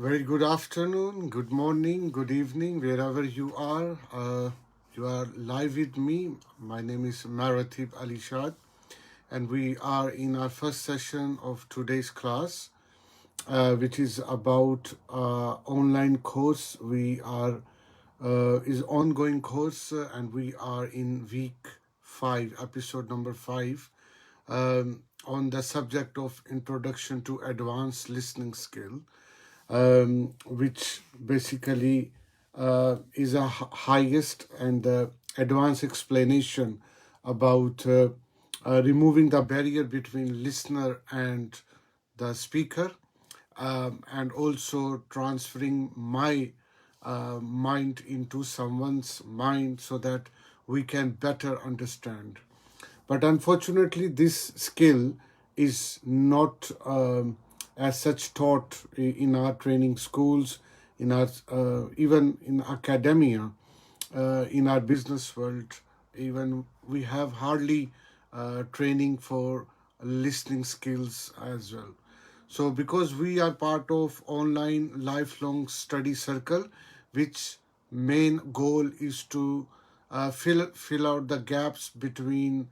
Very good afternoon, good morning, good evening, wherever you are. You are live with me. My name is Maratib Shad, and we are in our first session of today's class, which is about online course. We are is ongoing course, and we are in week 5, episode number 5, on the subject of Introduction to Advanced Listening Skill, which basically is a highest and advanced explanation about removing the barrier between listener and the speaker, and also transferring my mind into someone's mind so that we can better understand. But unfortunately, this skill is not as such taught in our training schools, in our even in academia, in our business world. Even we have hardly training for listening skills as well. So because we are part of online lifelong study circle, which main goal is to fill out the gaps between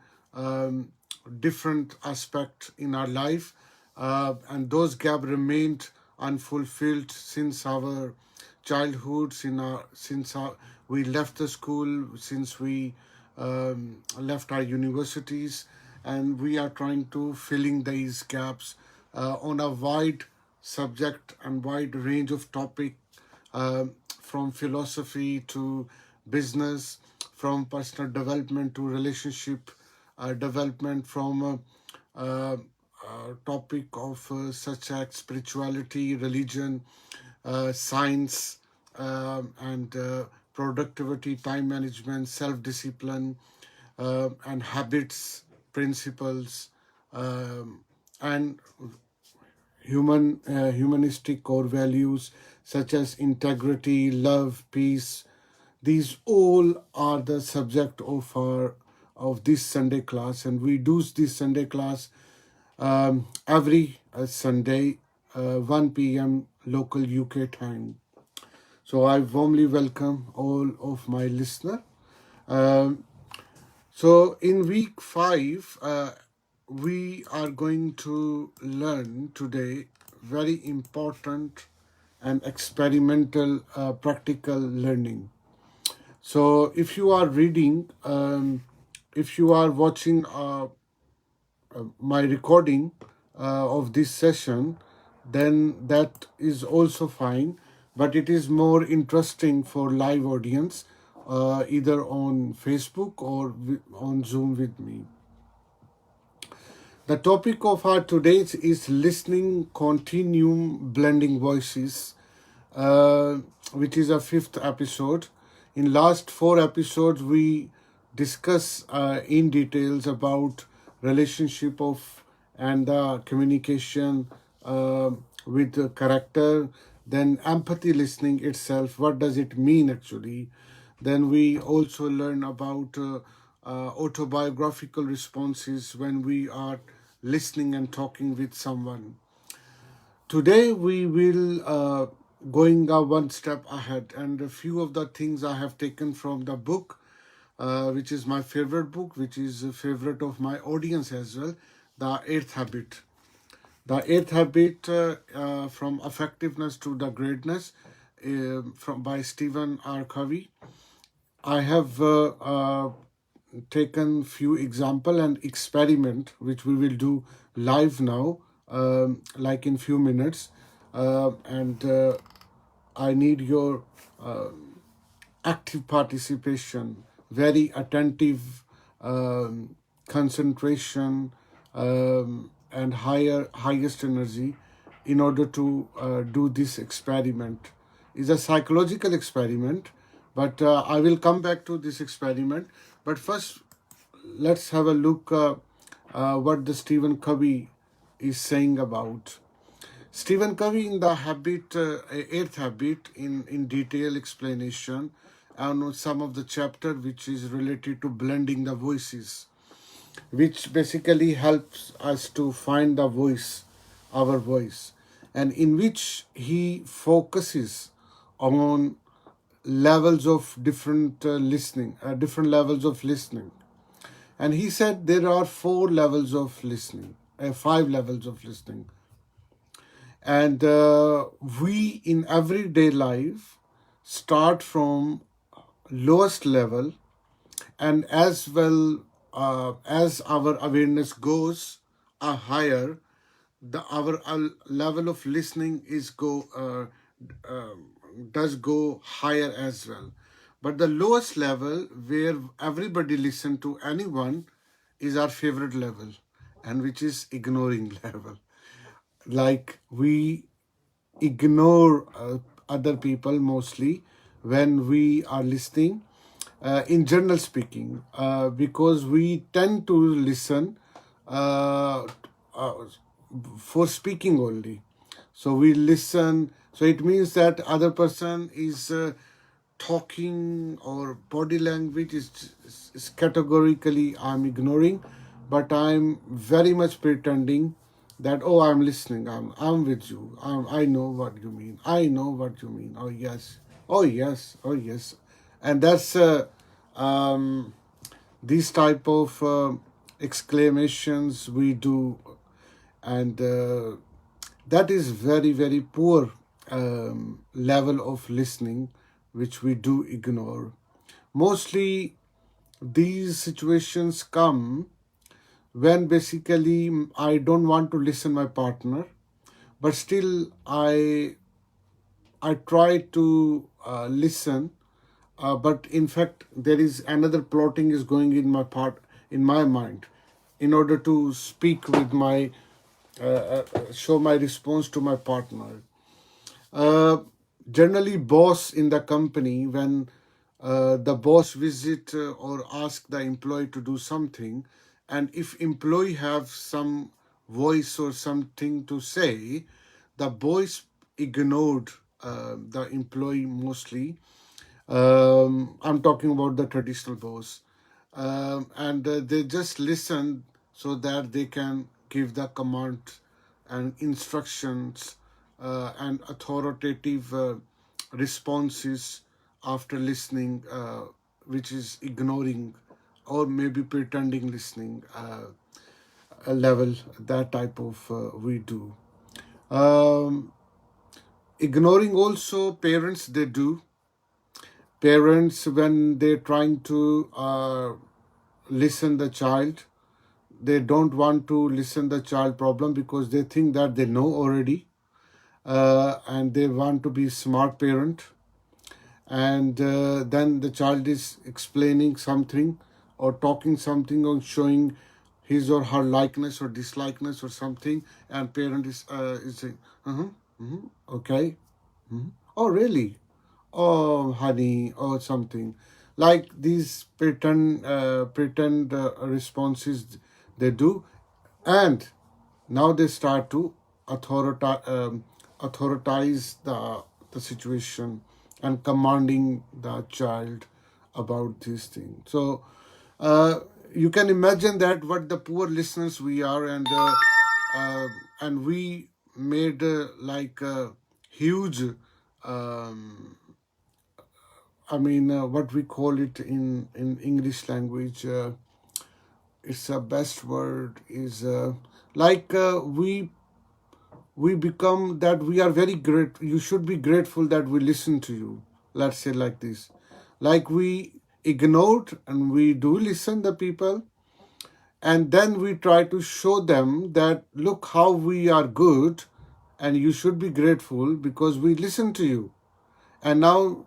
different aspects in our life, and those gaps remained unfulfilled since our childhood, we left the school, since we left our universities, and we are trying to filling these gaps on a wide subject and wide range of topic, from philosophy to business, from personal development to relationship development, from topic of such as spirituality, religion, science, and productivity, time management, self-discipline, and habits, principles, and humanistic core values such as integrity, love, peace. These all are the subject of this Sunday class, and we do this Sunday class every Sunday, 1 p.m. local UK time. So I warmly welcome all of my listeners. So in week 5, we are going to learn today very important and experimental practical learning. So if you are reading, if you are watching my recording of this session, then that is also fine, but it is more interesting for live audience, either on Facebook or on Zoom with me. The topic of our today's is listening continuum blending voices, which is a 5th episode. In last 4 episodes, we discuss in details about relationship of and the communication with the character, then empathy listening itself, what does it mean actually. Then we also learn about autobiographical responses when we are listening and talking with someone. Today we will going one step ahead, and a few of the things I have taken from the book, which is my favorite book, which is a favorite of my audience as well, The Eighth Habit. The Eighth Habit, from Effectiveness to the Greatness, by Stephen R. Covey. I have taken few example and experiment, which we will do live now, like in few minutes, and I need your active participation, very attentive concentration, and highest energy in order to do this experiment. It's a psychological experiment, but I will come back to this experiment. But first, let's have a look what the Stephen Covey is saying about. Stephen Covey in the Eighth Habit, in detail explanation on some of the chapter which is related to blending the voices, which basically helps us to find the voice, our voice. and in which he focuses on levels of different levels of listening. And he said there are 4 levels of listening, 5 levels of listening. And we in everyday life start from lowest level, and as well as our awareness goes higher, our level of listening uh, does go higher as well. But the lowest level, where everybody listen to anyone, is our favorite level, and which is ignoring level. Like we ignore other people mostly when we are listening, in general speaking, because we tend to listen uh, uh, for speaking only. So we listen, so it means that other person is talking, or body language is categorically I'm ignoring, but I'm very much pretending that, oh, I'm listening, I'm with you, I know what you mean, I know what you mean, oh yes, oh yes, oh yes. And that's these type of exclamations we do, and that is very, very poor level of listening, which we do ignore. Mostly these situations come when basically I don't want to listen my partner, but still I try to listen, but in fact there is another plotting is going in my mind, in order to speak with my show my response to my partner. Uh, Generally, boss in the company, when the boss visit or ask the employee to do something, and if employee have some voice or something to say, the boss ignored the employee mostly. I'm talking about the traditional boss. And they just listen so that they can give the command and instructions and authoritative responses after listening, which is ignoring or maybe pretending listening a level, that type of we do. Um, Ignoring also parents, they do. Parents, when they're trying to listen the child, they don't want to listen the child problem because they think that they know already, and they want to be smart parent. And then the child is explaining something or talking something or showing his or her likeness or dislikeness or something, and parent is saying, okay, oh really, oh honey, or something like these pretend responses they do. And now they start to authoritize the situation and commanding the child about this thing. So uh, you can imagine that what the poor listeners we are, and we made like a huge, what we call it in English language, it's a best word is like we become that we are very great. You should be grateful that we listen to you. Let's say like this, like we ignored and we do listen the people, and then we try to show them that look how we are good, and you should be grateful because we listen to you, and now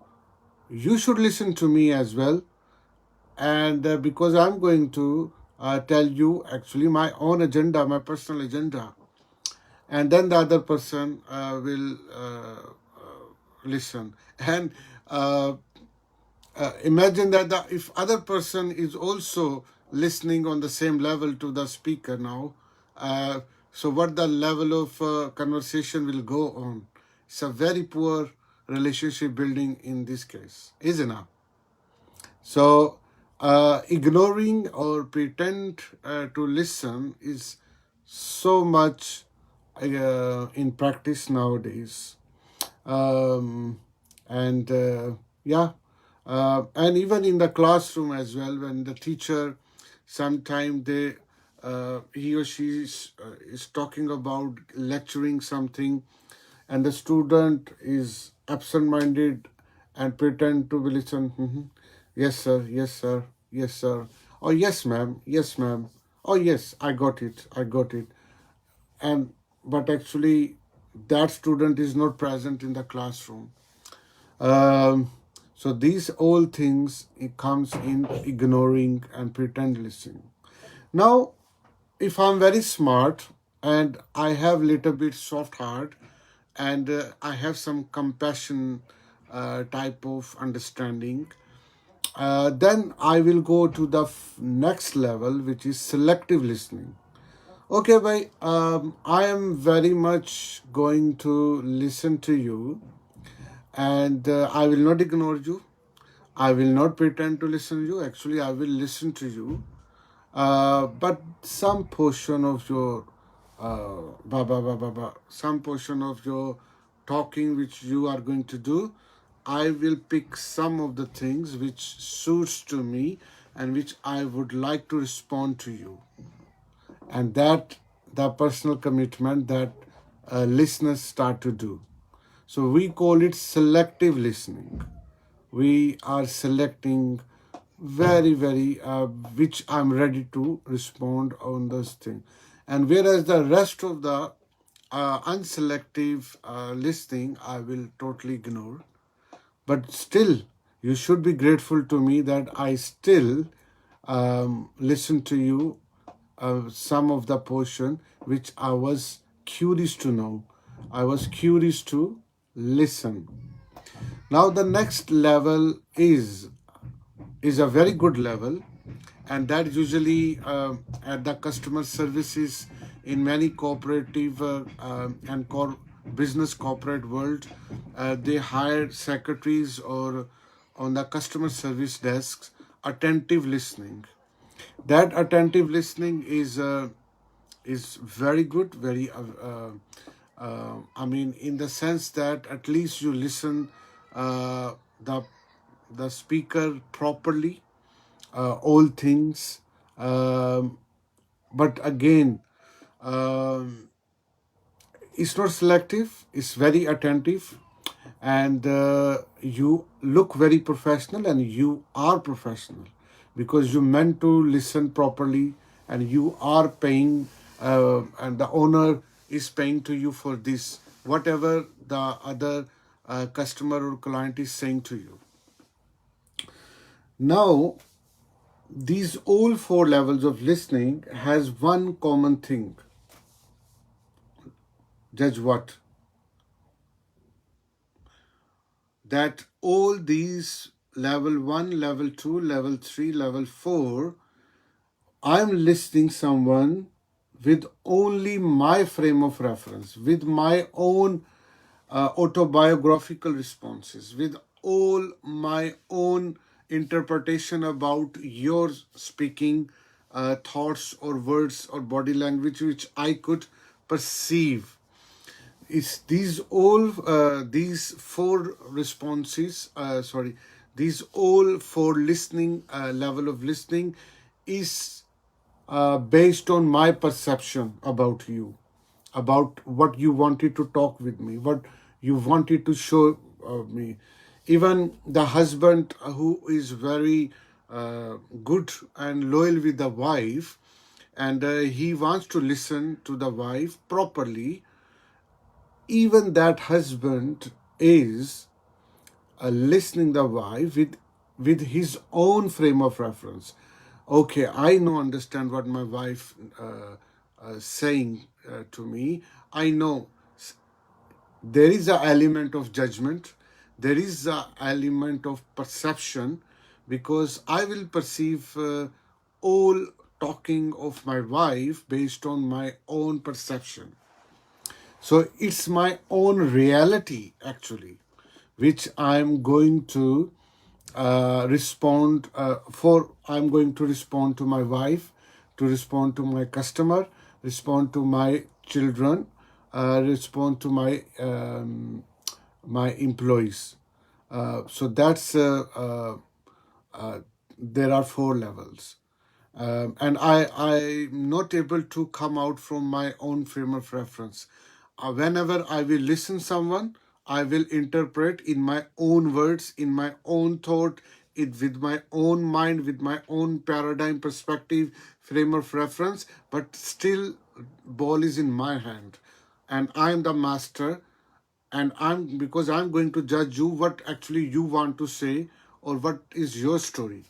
you should listen to me as well. And because I'm going to tell you actually my own agenda, my personal agenda, and then the other person will listen. And uh, imagine that if other person is also listening on the same level to the speaker now, so what the level of conversation will go on. It's a very poor relationship building in this case, isn't it? So, ignoring or pretend to listen is so much in practice nowadays. Um, and yeah, and even in the classroom as well, when the teacher sometime he or she is talking about lecturing something, and the student is absent-minded and pretend to be listen. "Mhm. Yes, sir. Yes, sir. Yes, sir. Oh, yes, ma'am. Yes, ma'am. Oh, yes, I got it. I got it." And but actually, that student is not present in the classroom. Um, so these all things it comes in ignoring and pretend listening. Now, if I'm very smart and I have little bit soft heart and I have some compassion type of understanding, then I will go to the next level, which is selective listening. Okay, bhai, I am very much going to listen to you, and I will not ignore you. I will not pretend to listen to you. Actually, I will listen to you. But some portion of your some portion of your talking which you are going to do, I will pick some of the things which suits to me and which I would like to respond to you. And that the personal commitment that listeners start to do. So we call it selective listening. We are selecting which I'm ready to respond on those things. And whereas the rest of the unselective listening, I will totally ignore. But still, you should be grateful to me that I still listen to you some of the portion which I was curious to know. I was curious to listen. Now the next level is a very good level, and that usually at the customer services in many cooperative and business corporate world, they hire secretaries or on the customer service desks attentive listening. That attentive listening is very good, very I mean, in the sense that at least you listen uh, the the speaker properly, all things. Um, but again, um, it's not selective, it's very attentive, and you look very professional and you are professional because you meant to listen properly and you are paying, and the owner is paying to you for this, whatever the other customer or client is saying to you. Now, these all four levels of listening has one common thing. Judge what? That all these level 1, level 2, level 3, level 4, I'm listening someone with only my frame of reference, with my own autobiographical responses, with all my own interpretation about your speaking thoughts or words or body language, which I could perceive. It's these four responses, these all four listening level of listening is based on my perception about you, about what you wanted to talk with me, what you wanted to show me. Even the husband who is very good and loyal with the wife, and he wants to listen to the wife properly, even that husband is listening the wife with his own frame of reference. Okay, I know, understand what my wife saying to me. I know there is an element of judgment, there is an element of perception, because I will perceive all talking of my wife based on my own perception. So it's my own reality actually, which I'm going to respond for. I'm going to respond to my wife, to respond to my customer, respond to my children, respond to my employees. So that's there are 4 levels. And I'm not able to come out from my own frame of reference. Whenever I will listen someone, I will interpret in my own words, in my own thought, with my own mind, with my own paradigm, perspective, frame of reference. But still, ball is in my hand, and I'm the master. And I'm going to judge you what actually you want to say or what is your story.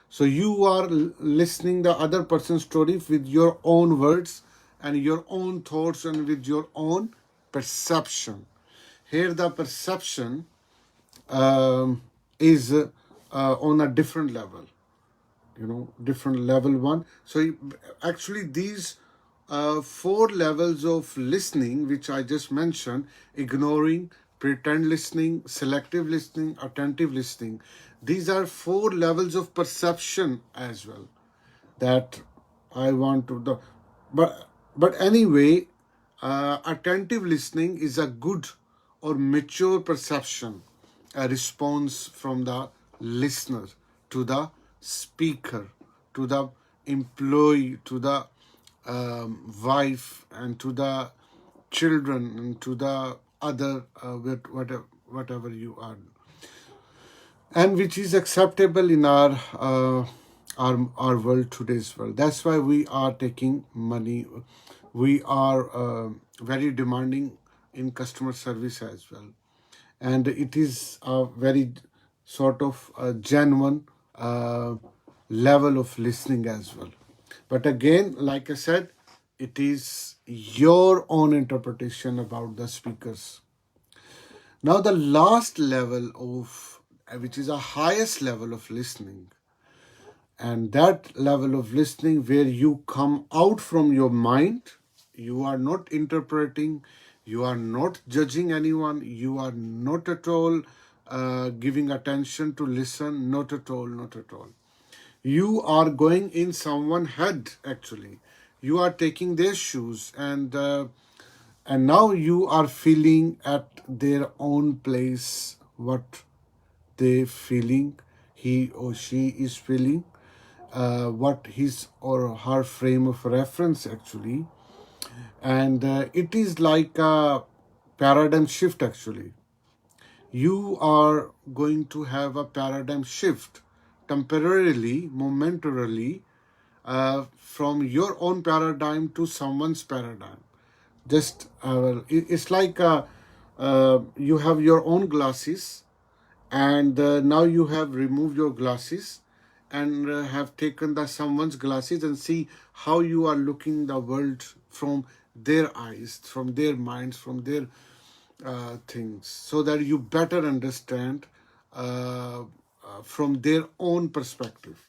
So you are listening the other person's story with your own words and your own thoughts and with your own perception. Here the perception is on a different level, different level one. So actually these 4 levels of listening, which I just mentioned: ignoring, pretend listening, selective listening, attentive listening. These are 4 levels of perception as well that I want to the but anyway, attentive listening is a good or mature perception, a response from the listener to the speaker, to the employee, to the wife, and to the children, and to the other whatever you are, and which is acceptable in our world, today's world. That's why we are taking money. We are very demanding in customer service as well, and it is a very sort of genuine level of listening as well. But again, like I said, it is your own interpretation about the speakers. Now, the last level of, which is a highest level of listening, and that level of listening where you come out from your mind, you are not interpreting, you are not judging anyone, you are not at all giving attention to listen, not at all, not at all. You are going in someone's head, actually. You are taking their shoes, and now you are feeling at their own place what they feeling, he or she is feeling, what his or her frame of reference actually. And it is like a paradigm shift actually. You are going to have a paradigm shift temporarily, momentarily, from your own paradigm to someone's paradigm. Just it's like you have your own glasses, and now you have removed your glasses and have taken the someone's glasses, and see how you are looking the world from their eyes, from their minds, from their things, so that you better understand from their own perspective.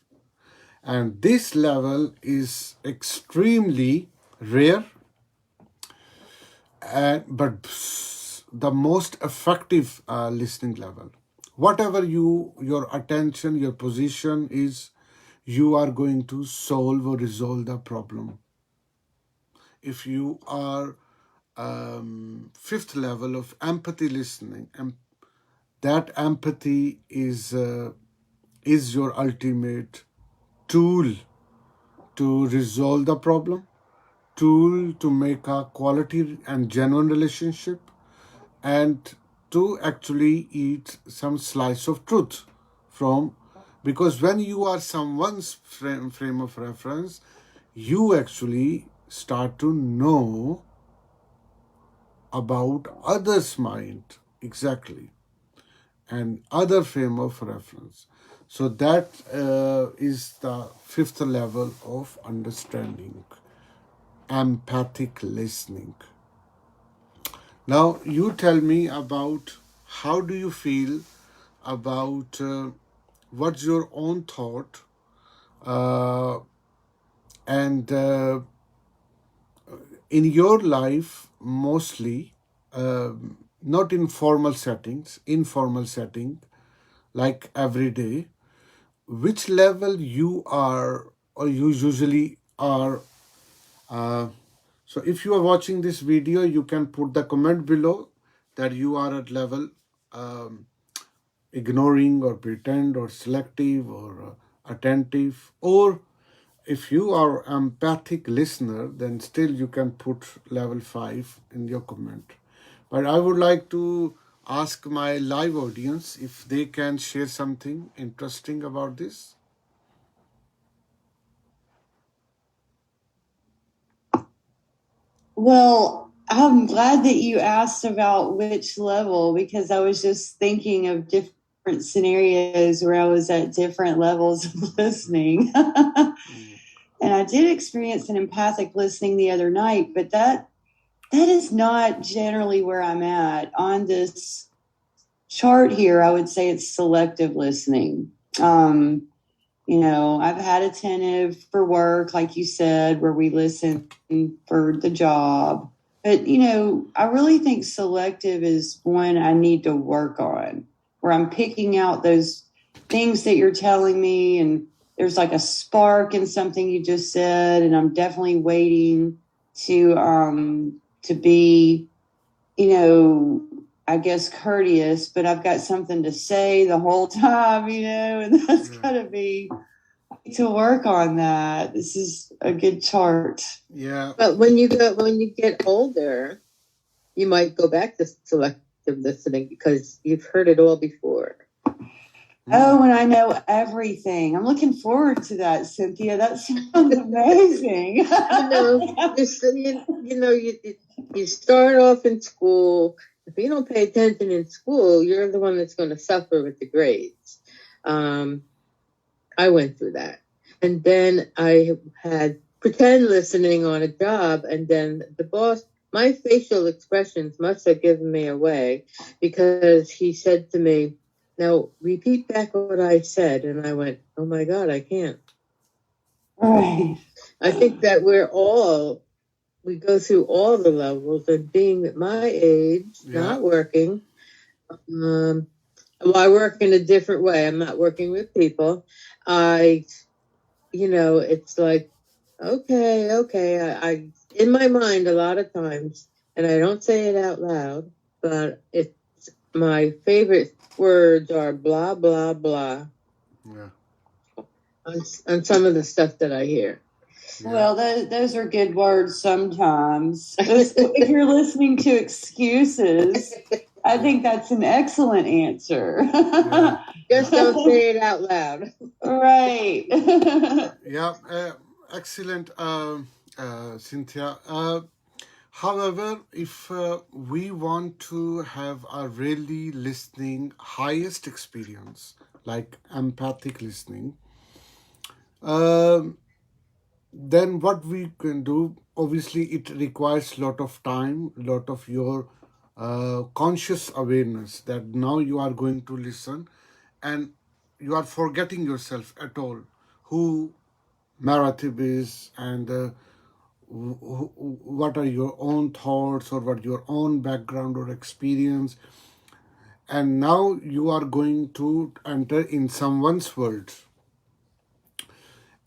And this level is extremely rare, but the most effective listening level. Whatever your attention, your position is, you are going to solve or resolve the problem. If you are fifth level of empathy listening, that empathy is your ultimate tool to resolve the problem, tool to make a quality and genuine relationship, and to actually eat some slice of truth from, because when you are someone's frame of reference, you actually start to know about others' mind exactly, and other frame of reference. So that is the fifth level of understanding, empathic listening. Now, you tell me about how do you feel about what's your own thought, uh, and in your life, mostly, not in formal settings, informal setting, like every day, which level you are or you usually are So if you are watching this video, you can put the comment below that you are at level ignoring or pretend or selective or attentive, or if you are empathic listener, then still you can put level 5 in your comment. But I would like to ask my live audience if they can share something interesting about this. Well, I'm glad that you asked about which level, because I was just thinking of different scenarios where I was at different levels of listening. And I did experience an empathic listening the other night, but that is not generally where I'm at. On this chart here, I would say it's selective listening. I've had attentive for work, like you said, where we listen for the job. But, I really think selective is one I need to work on, where I'm picking out those things that you're telling me, and there's like a spark in something you just said, and I'm definitely waiting to be, I guess courteous, but I've got something to say the whole time, and that's gotta be to work on that. This is a good chart. Yeah. But when you get older, you might go back to selective listening because you've heard it all before. Oh, and I know everything. I'm looking forward to that, Cynthia. That sounds amazing. You start off in school. If you don't pay attention in school, you're the one that's going to suffer with the grades. I went through that. And then I had pretend listening on a job, and then the boss, my facial expressions must have given me away, because he said to me, "Now repeat back what I said." And I went, "Oh my God, I can't." Right. I think that we go through all the levels, and being at my age, not working, well, I work in a different way. I'm not working with people. It's like, okay. I in my mind a lot of times, and I don't say it out loud, but it's my favorite words are blah, blah, blah. Yeah. On some of the stuff that I hear. Yeah. Well, those are good words sometimes. If you're listening to excuses, I think that's an excellent answer. Yeah. Just don't say it out loud. Right. Yeah, excellent, Cynthia. However, if we want to have a really listening, highest experience, like empathic listening, then what we can do, obviously it requires a lot of time, lot of your conscious awareness that now you are going to listen and you are forgetting yourself at all, who Maratib is, and what are your own thoughts or what your own background or experience. And now you are going to enter in someone's world.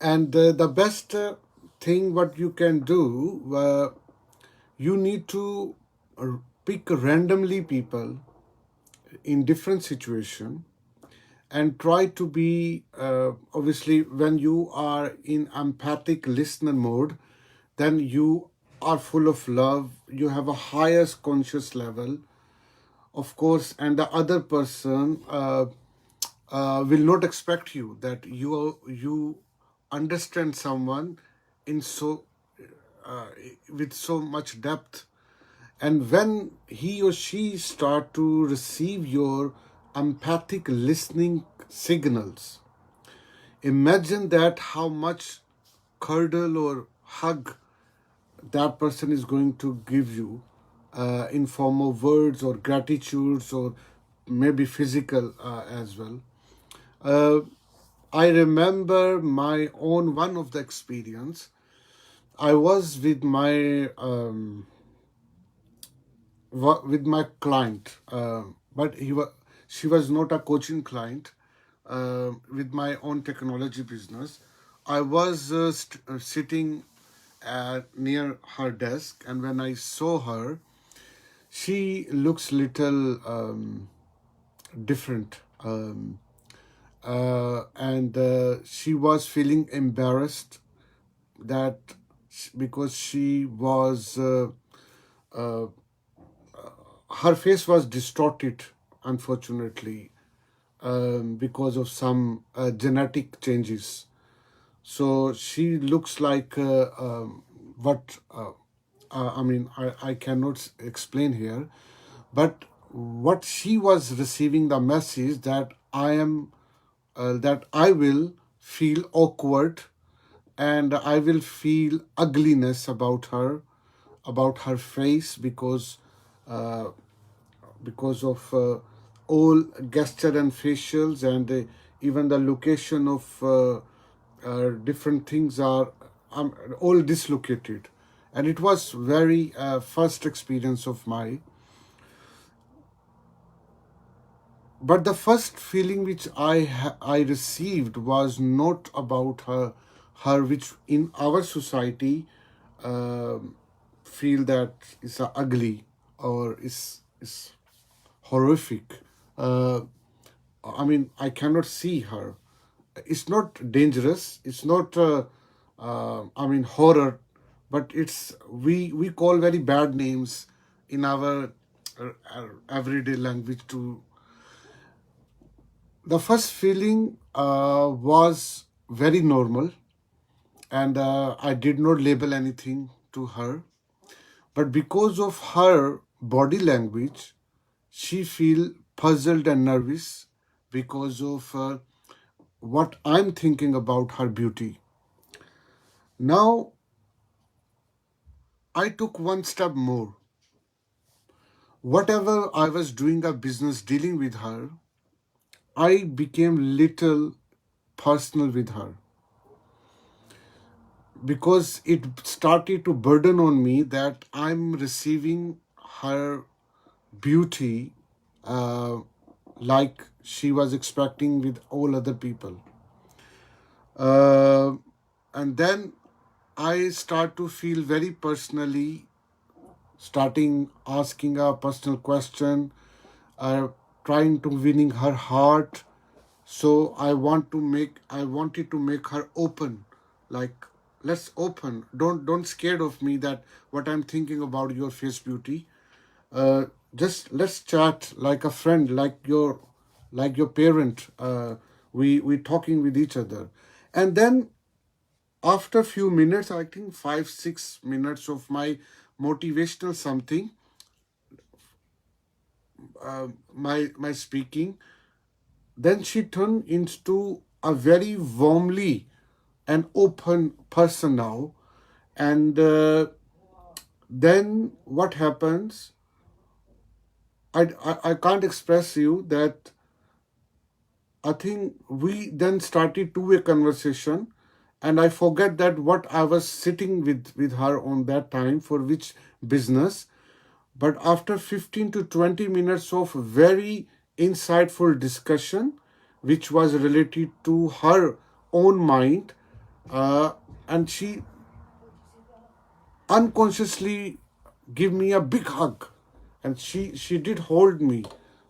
And the best thing what you can do, you need to pick randomly people in different situation and try to be, obviously when you are in empathic listener mode, then you are full of love, you have a highest conscious level, of course, and the other person will not expect you that you understand someone in with so much depth. And when he or she start to receive your empathic listening signals, imagine that how much cuddle or hug that person is going to give you in form of words or gratitudes or maybe physical as well. I remember my own one of the experience. I was with my client, but she was not a coaching client. With my own technology business, I was sitting near her desk, and when I saw her, she looks little different. And she was feeling embarrassed that because she was her face was distorted, unfortunately, because of some genetic changes. So she looks like what I mean, I cannot explain here, but what she was receiving the message that that I will feel awkward and I will feel ugliness about her face, because of all gesture and facials, and even the location of different things are all dislocated. And it was very first experience of my. But the first feeling which I received was not about her which in our society uh, feel that is ugly or is horrific. Uh, I mean, I cannot see her. It's not dangerous. It's not, I mean, horror, but we call very bad names in our everyday language to. The first feeling was very normal, and I did not label anything to her. But because of her body language, she feel puzzled and nervous because of what I'm thinking about her beauty. Now, I took one step more. Whatever I was doing a business dealing with her, I became little personal with her, because it started to burden on me that I'm receiving her beauty uh, like she was expecting with all other people. Uh, and then I start to feel very personally, starting asking a personal question, uh, trying to winning her heart. So I wanted to make her open, like, let's open. Don't scared of me that what I'm thinking about your face beauty. Uh, just let's chat like a friend, like your parent. We talking with each other, and then after few minutes, I think 5-6 minutes of my motivational something, my speaking, then she turned into a very warmly and open person now. And then what happens, I can't express you that. I think we then started two-way conversation, and I forget that what I was sitting with her on that time for which business. But after 15 to 20 minutes of very insightful discussion, which was related to her own mind, and she unconsciously give me a big hug, and she did hold me.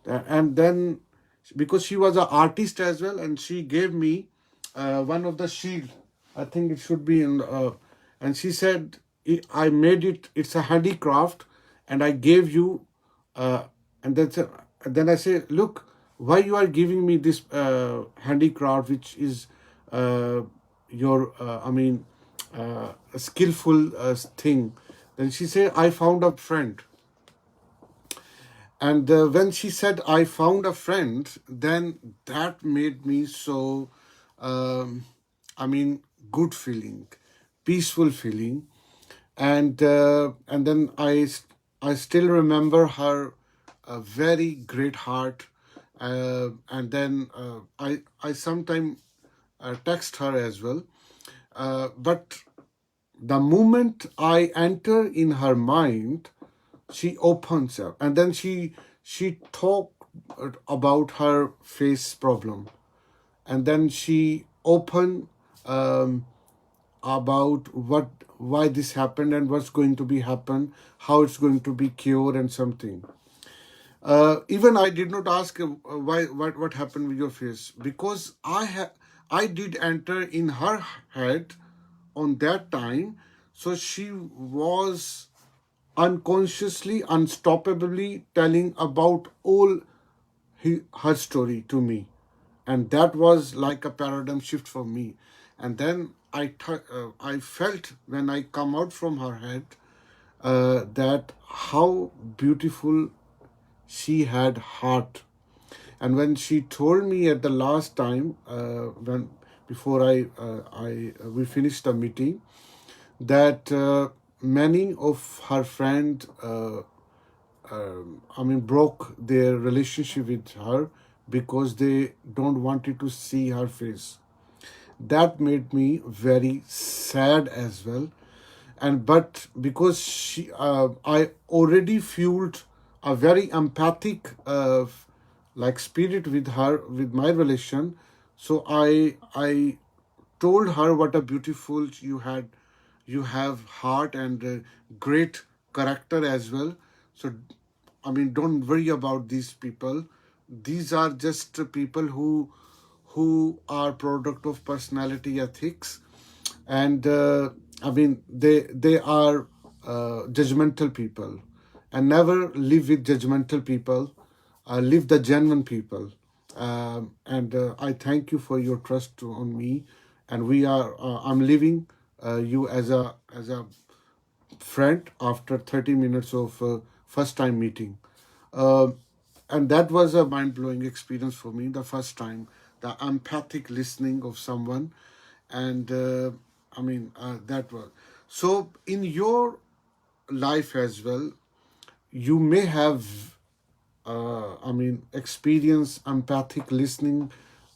And then, because she was an artist as well, and she gave me one of the shield. I think it should be in and she said, I made it, it's a handicraft, and I gave you uh, and then I say, look, why you are giving me this handicraft, which is your a skillful thing. Then she said, I found a friend. And when she said, I found a friend, then that made me so, um, good feeling, peaceful feeling. And then I still remember her very great heart. And then I sometimes text her as well. But the moment I enter in her mind, she opens up, and then she talked about her face problem, and then she opened, um, about why this happened and what's going to be happen, how it's going to be cured and something. Even I did not ask why what happened with your face, because I did enter in her head on that time. So she was unconsciously, unstoppably telling about all her story to me, and that was like a paradigm shift for me. And then I felt when I come out from her head that how beautiful she had heart. And when she told me at the last time, when before I we finished the meeting, that many of her friends, broke their relationship with her because they don't wanted to see her face. That made me very sad as well. And but because I already fueled a very empathic like spirit with her, with my relation. So I told her what a beautiful you have heart and great character as well. So don't worry about these people. These are just people who are product of personality ethics, and they are judgmental people, and never live with judgmental people. Live the genuine people. And I thank you for your trust on me, and I'm leaving you as a friend after 30 minutes of first time meeting. Uh, and that was a mind blowing experience for me, the first time, the empathic listening of someone. And that was so in your life as well. You may have experience empathic listening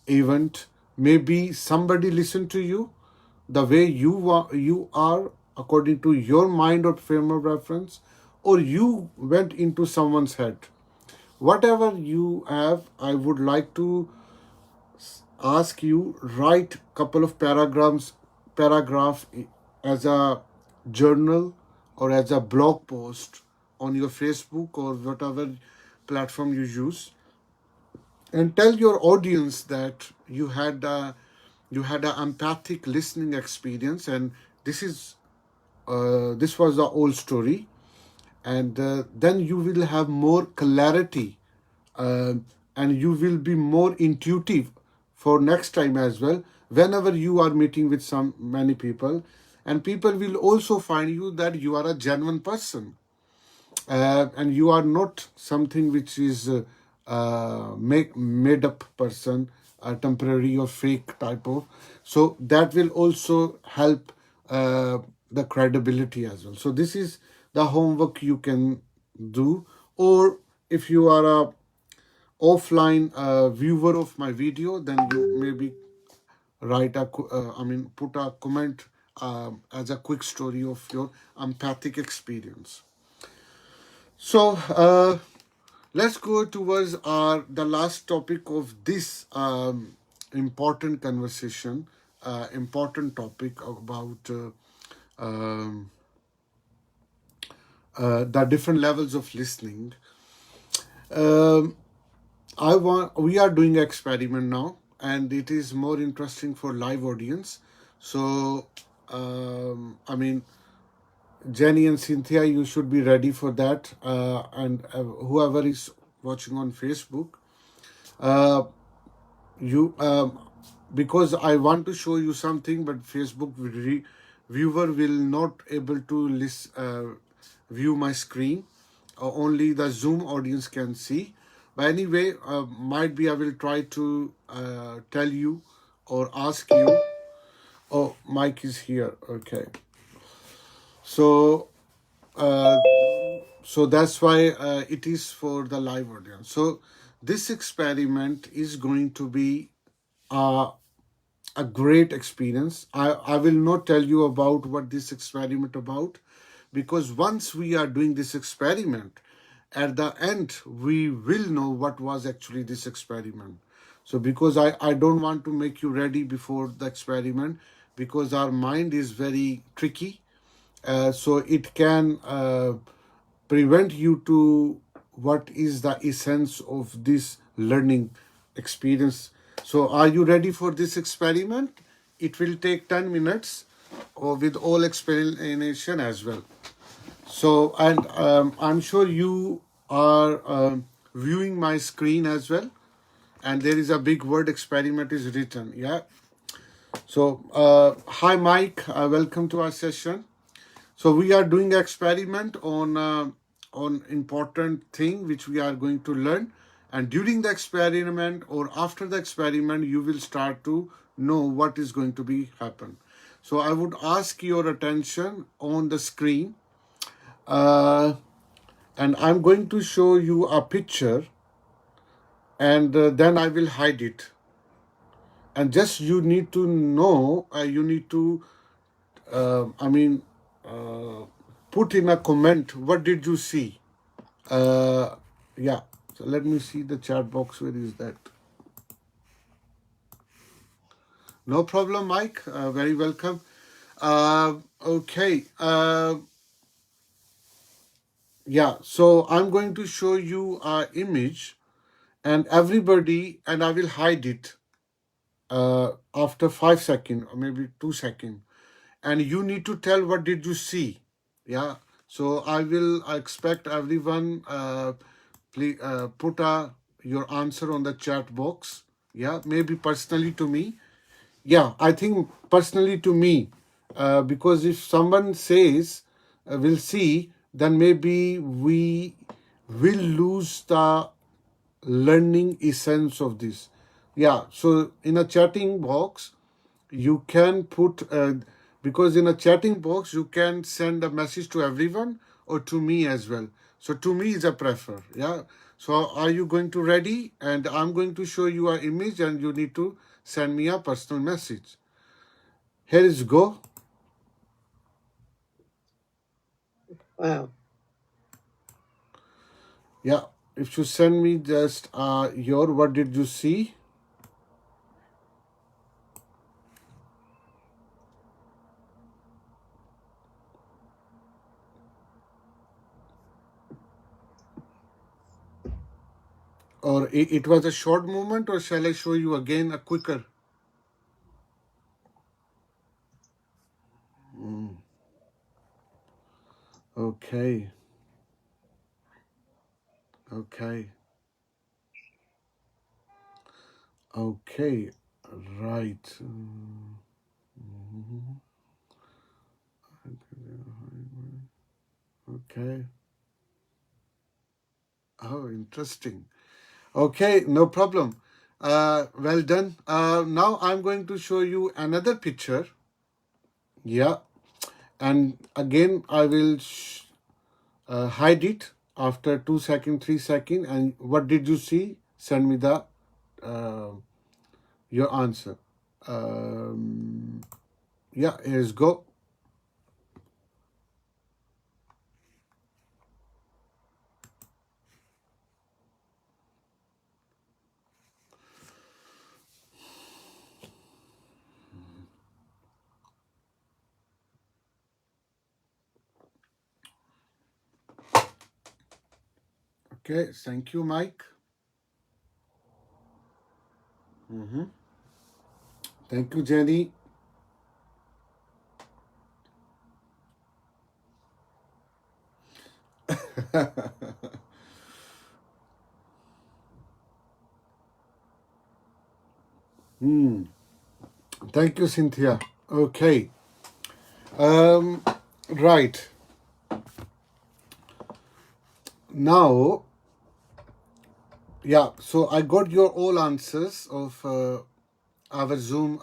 event. Maybe somebody listened to you the way you are according to your mind or frame of reference, or you went into someone's head. Whatever you have, I would like to ask you, write couple of paragraph as a journal or as a blog post on your Facebook or whatever platform you use, and tell your audience that you had an empathic listening experience, and this was the old story. And then you will have more clarity, uh, and you will be more intuitive for next time as well, whenever you are meeting with some many people. And people will also find you that you are a genuine person, and you are not something which is made up person, a temporary or fake type of. So that will also help the credibility as well. So this is the homework you can do. Or if you are a offline viewer of my video, then you maybe put a comment as a quick story of your empathic experience. So let's go towards the last topic of this important conversation, important topic about the different levels of listening. Um, we are doing an experiment now, and it is more interesting for live audience. So Jenny and Cynthia, you should be ready for that. And whoever is watching on Facebook, you because I want to show you something, but Facebook viewer will not able to view my screen. Only the Zoom audience can see. But anyway, might be I will try to tell you or ask you. Oh, Mike is here. Okay. So that's why it is for the live audience. So this experiment is going to be a great experience. I will not tell you about what this experiment about, because once we are doing this experiment, at the end we will know what was actually this experiment. So because I don't want to make you ready before the experiment, because our mind is very tricky. So it can prevent you to what is the essence of this learning experience. So are you ready for this experiment? It will take 10 minutes with all explanation as well. So, and I'm sure you are viewing my screen as well. And there is a big word experiment is written. Yeah. So, hi, Mike. Welcome to our session. So we are doing experiment on important thing which we are going to learn, and during the experiment or after the experiment, you will start to know what is going to be happen. So I would ask your attention on the screen, and I'm going to show you a picture, and then I will hide it. And just you need to know, you need to, I mean, put in a comment, what did you see? Yeah, so let me see the chat box. Where is that? No problem, Mike. Very welcome. Okay. Yeah, so I'm going to show you an image, and everybody, and I will hide it after 5 seconds or maybe 2 seconds. And you need to tell what did you see. Yeah, so I will expect everyone please put your answer on the chat box. Yeah, maybe personally to me. Yeah, I think personally to me, because if someone says we'll see, then maybe we will lose the learning essence of this. Yeah, so in a chatting box, you can put, because in a chatting box, you can send a message to everyone or to me as well. So to me is a prefer. Yeah. So are you going to ready? And I'm going to show you an image, and you need to send me a personal message. Here is go. Wow. Yeah. If you send me just your, what did you see? Or it was a short moment, or shall I show you again a quicker? Okay. Okay. Okay. Right. Okay. Oh, interesting. Okay, no problem. Well done. Now I'm going to show you another picture. Yeah. And again, I will hide it after 2 seconds, 3 seconds. And what did you see? Send me the your answer. Yeah, here's go. Okay, thank you, Mike. Thank you, Jenny. Thank you, Cynthia. Okay. Right. Now, yeah, so I got your all answers of our Zoom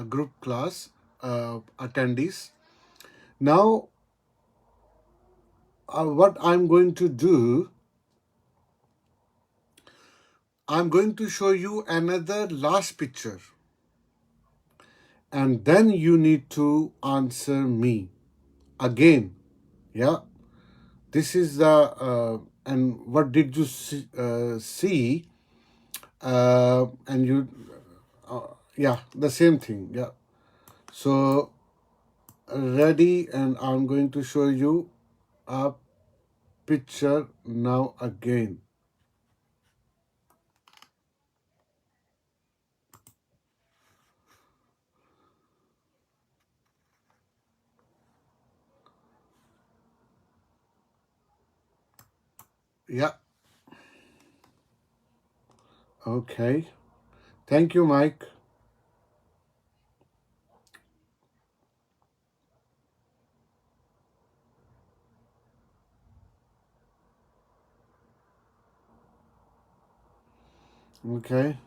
group class attendees. Now, what I'm going to do, I'm going to show you another last picture. And then you need to answer me again. Yeah. This is the, and what did you see? And you, yeah, the same thing. Yeah. So ready, and I'm going to show you a picture now again. Yeah, okay. Thank you, Mike. Okay.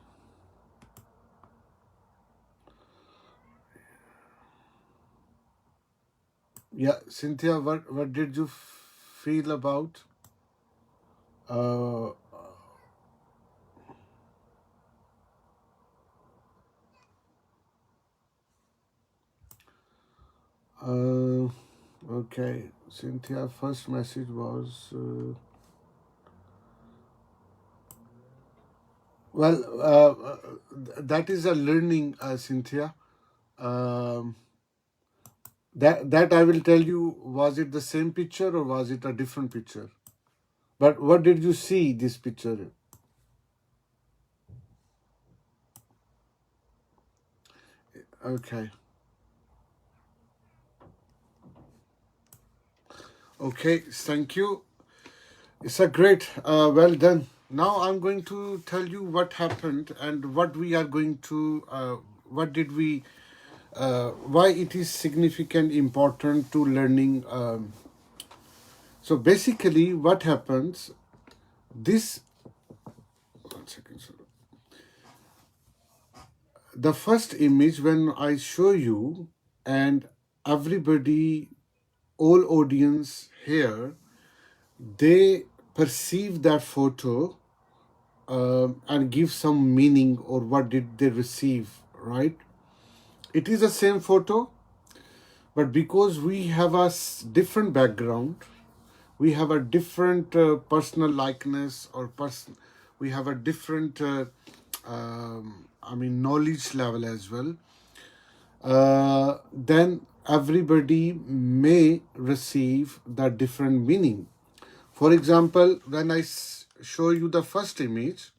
Yeah, Cynthia, what did you feel about? Uh, uh, okay, Cynthia, first message was that is a learning, Cynthia. Um, that I will tell you. Was it the same picture or was it a different picture? But what did you see this picture? Okay. Okay, thank you. It's a great, well done. Now I'm going to tell you what happened and what we are going to, what did we, why it is significant, important to learning. So basically, what happens, this, one second, sorry. The first image, when I show you, and everybody, all audience here, they perceive that photo and give some meaning or what did they receive, right? It is the same photo, but because we have a different background, we have a different personal likeness or we have a different, knowledge level as well. Then everybody may receive the different meaning. For example, when I show you the first image,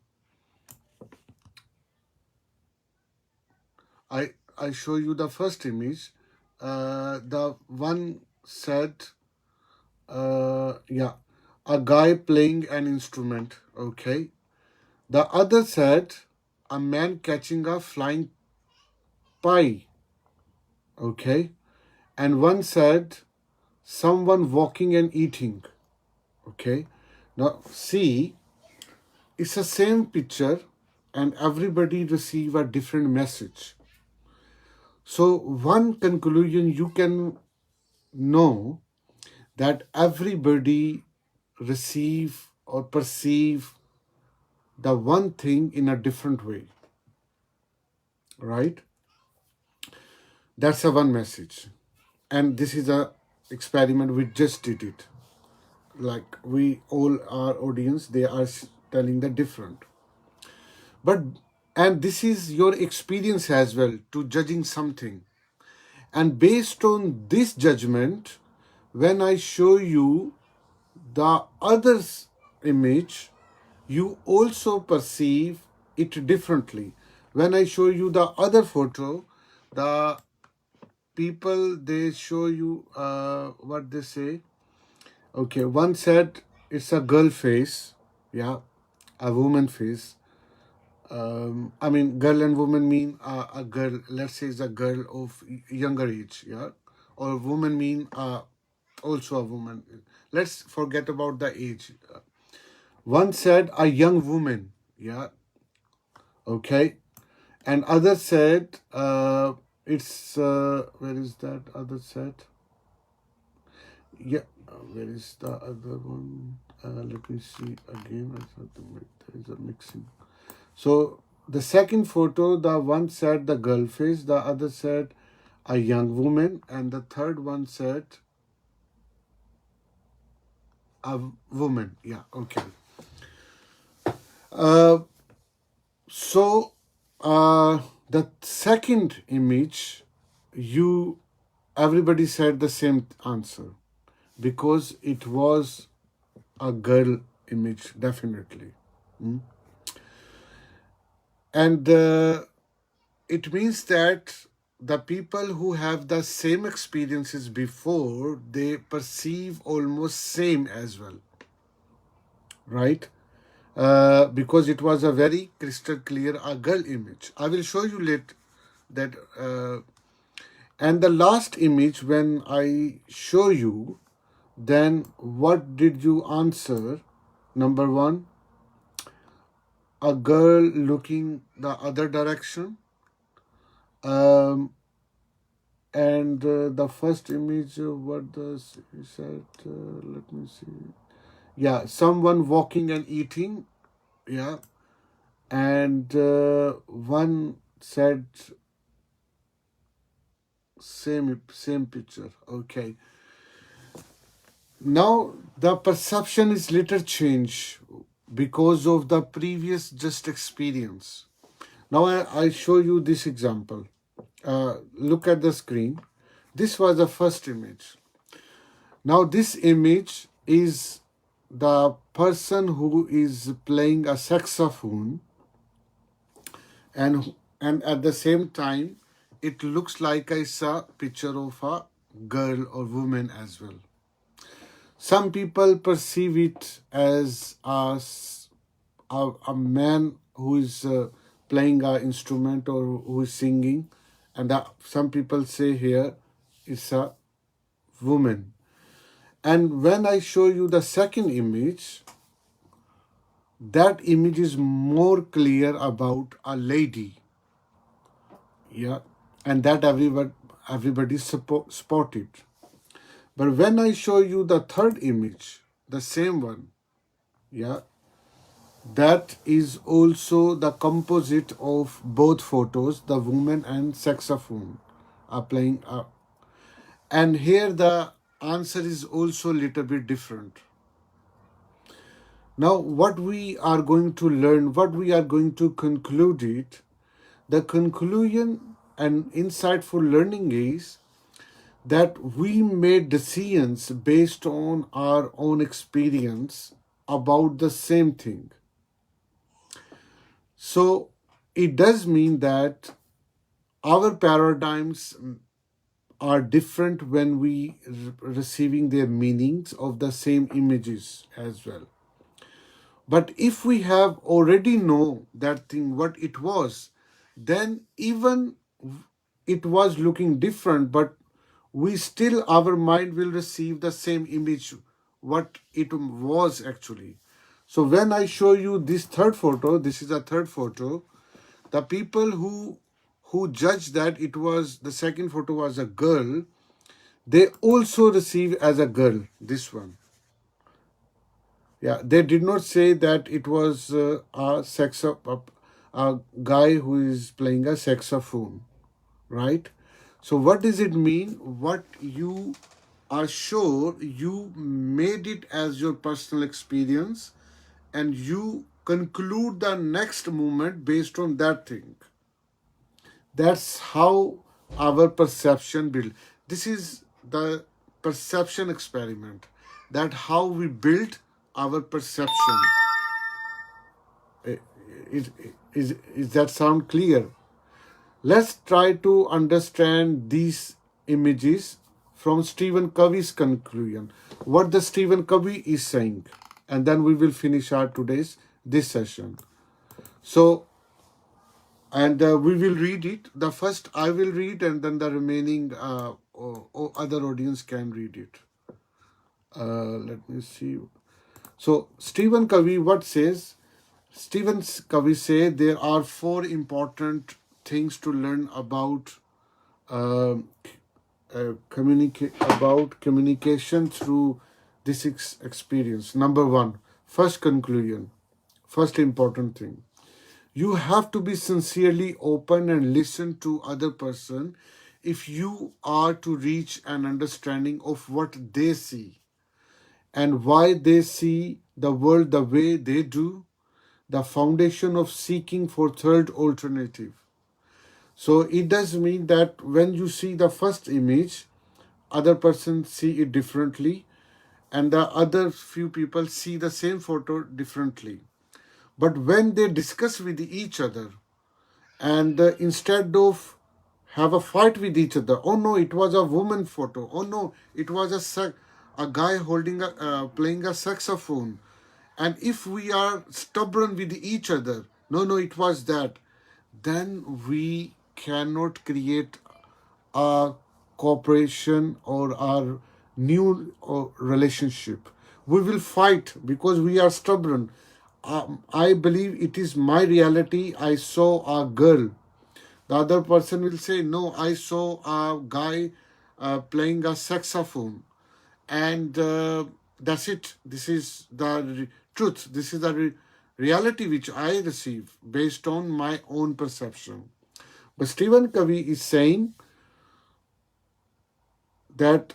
I show you the first image. The one said, a guy playing an instrument. Okay. The other said, a man catching a flying pie. Okay. And one said, someone walking and eating. Okay. Now see, it's the same picture, and everybody receive a different message. So one conclusion you can know that everybody receive or perceive the one thing in a different way, right? That's a one message. And this is a experiment, we just did it. Like we all our audience, they are telling the different. But and this is your experience as well to judging something. And based on this judgment, when I show you the other's image, you also perceive it differently. When I show you the other photo, the people, they show you what they say. Okay, one said it's a girl face, yeah, a woman face. Girl and woman mean a girl, let's say it's a girl of younger age, yeah, or woman mean also a woman. Let's forget about the age. One said a young woman, yeah, okay, and other said it's where is that other said? Yeah, where is the other one? Let me see again. I thought there is a mixing. So the second photo, the one said the girl face, the other said a young woman, and the third one said a woman. Yeah, okay. So the second image, everybody said the same answer because it was a girl image, definitely. Mm. And it means that the people who have the same experiences before, they perceive almost same as well, right? Because it was a very crystal clear a girl image. I will show you later that. And the last image, when I show you, then what did you answer? Number one, a girl looking the other direction. And the first image, what does he said? Let me see. Yeah, someone walking and eating. Yeah. And one said same picture. Okay. Now the perception is little change because of the previous just experience. Now I show you this example. Look at the screen. This was the first image. Now this image is the person who is playing a saxophone, and at the same time it looks like I saw a picture of a girl or woman as well. Some people perceive it as a man who is playing an instrument or who is singing, and some people say here it's a woman. And when I show you the second image, that image is more clear about a lady. Yeah, and that everybody spotted. But when I show you the third image, the same one, yeah, that is also the composite of both photos, the woman and saxophone are playing. And here the answer is also a little bit different. Now, what we are going to learn, what we are going to conclude it, the conclusion and insightful learning is that we made decisions based on our own experience about the same thing. So it does mean that our paradigms are different when we receiving their meanings of the same images as well. But if we have already know that thing what it was, then even it was looking different, but we still, our mind will receive the same image what it was actually. So when I show you this third photo, this is a third photo, the people who judge that it was, the second photo was a girl, they also receive as a girl this one. Yeah, they did not say that it was a guy who is playing a saxophone, right? So what does it mean? What you are sure you made it as your personal experience, and you conclude the next moment based on that thing. That's how our perception build. This is the perception experiment. That how we build our perception. Is that sound clear? Let's try to understand these images from Stephen Covey's conclusion. What the Stephen Covey is saying, and then we will finish our today's this session. So, and we will read it. The first I will read, and then the remaining other audience can read it. Let me see. So Stephen Covey, what says? Stephen Covey say there are 4 important things to learn about communication through this experience. Number 1, first conclusion, first important thing. You have to be sincerely open and listen to other person if you are to reach an understanding of what they see and why they see the world the way they do, the foundation of seeking for third alternative. So it does mean that when you see the first image, other person see it differently, and the other few people see the same photo differently. But when they discuss with each other, and instead of have a fight with each other, oh no, it was a woman photo, oh no, it was a guy holding playing a saxophone, and if we are stubborn with each other, no, no, it was that, then we cannot create a cooperation or our new relationship. We will fight because we are stubborn. I believe it is my reality. I saw a girl. The other person will say, no, I saw a guy playing a saxophone. And that's it. This is the truth. This is the reality which I receive based on my own perception. But Stephen Covey is saying that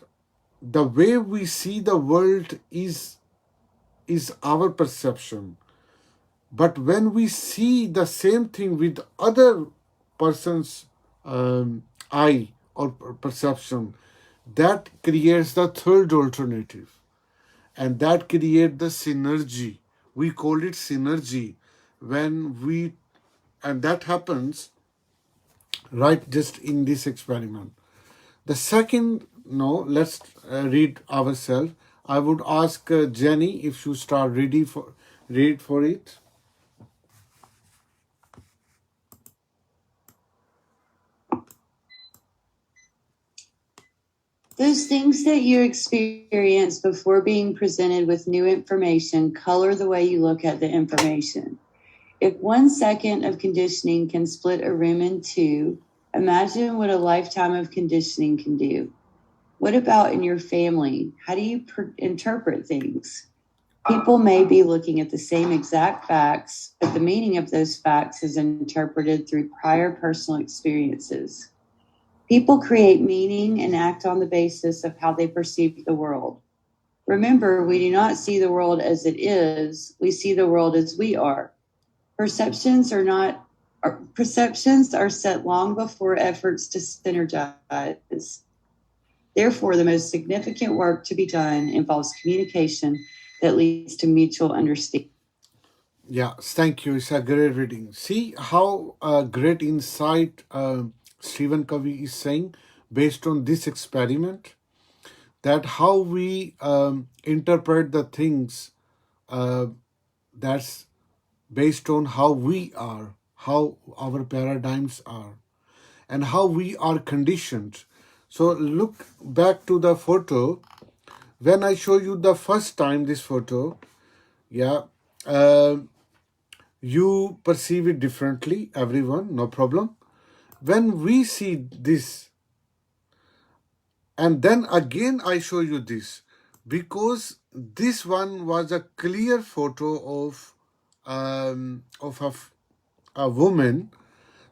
the way we see the world is our perception. But when we see the same thing with other person's eye or perception, that creates the third alternative. And that creates the synergy. We call it synergy when we, and that happens right just in this experiment. The second, no, let's read ourselves. I would ask Jenny if you start read for it. Those things that you experience before being presented with new information color the way you look at the information. If 1 second of conditioning can split a room in two, imagine what a lifetime of conditioning can do. What about in your family? How do you interpret things? People may be looking at the same exact facts, but the meaning of those facts is interpreted through prior personal experiences. People create meaning and act on the basis of how they perceive the world. Remember, we do not see the world as it is, we see the world as we are. Perceptions are set long before efforts to synergize. Therefore, the most significant work to be done involves communication that leads to mutual understanding. Yeah, thank you. It's a great reading. See how great insight Stephen Covey is saying based on this experiment, that how we interpret the things, that's based on how we are, how our paradigms are, and how we are conditioned. So look back to the photo. When I show you the first time this photo, yeah, you perceive it differently, everyone, no problem. When we see this, and then again I show you this, because this one was a clear photo of a woman.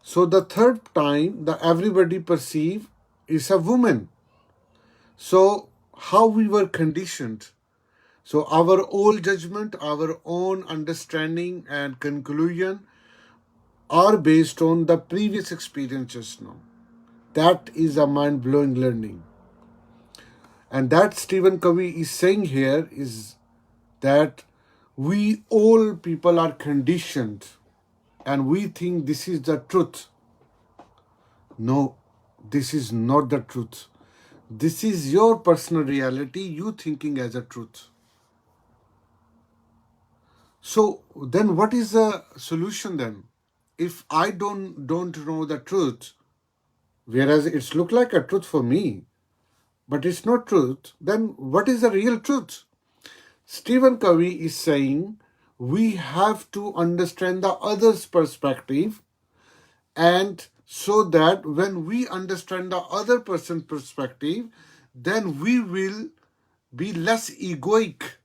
So the third time, the everybody perceive is a woman. So how we were conditioned. So our own judgment, our own understanding and conclusion are based on the previous experiences now. That is a mind-blowing learning. And that Stephen Covey is saying here is that we all people are conditioned and we think this is the truth. No, this is not the truth. This is your personal reality, you thinking as a truth. So then what is the solution then? If I don't know the truth, whereas it's look like a truth for me, but it's not truth, then what is the real truth? Stephen Covey is saying we have to understand the other's perspective, and so that when we understand the other person's perspective, then we will be less egoic.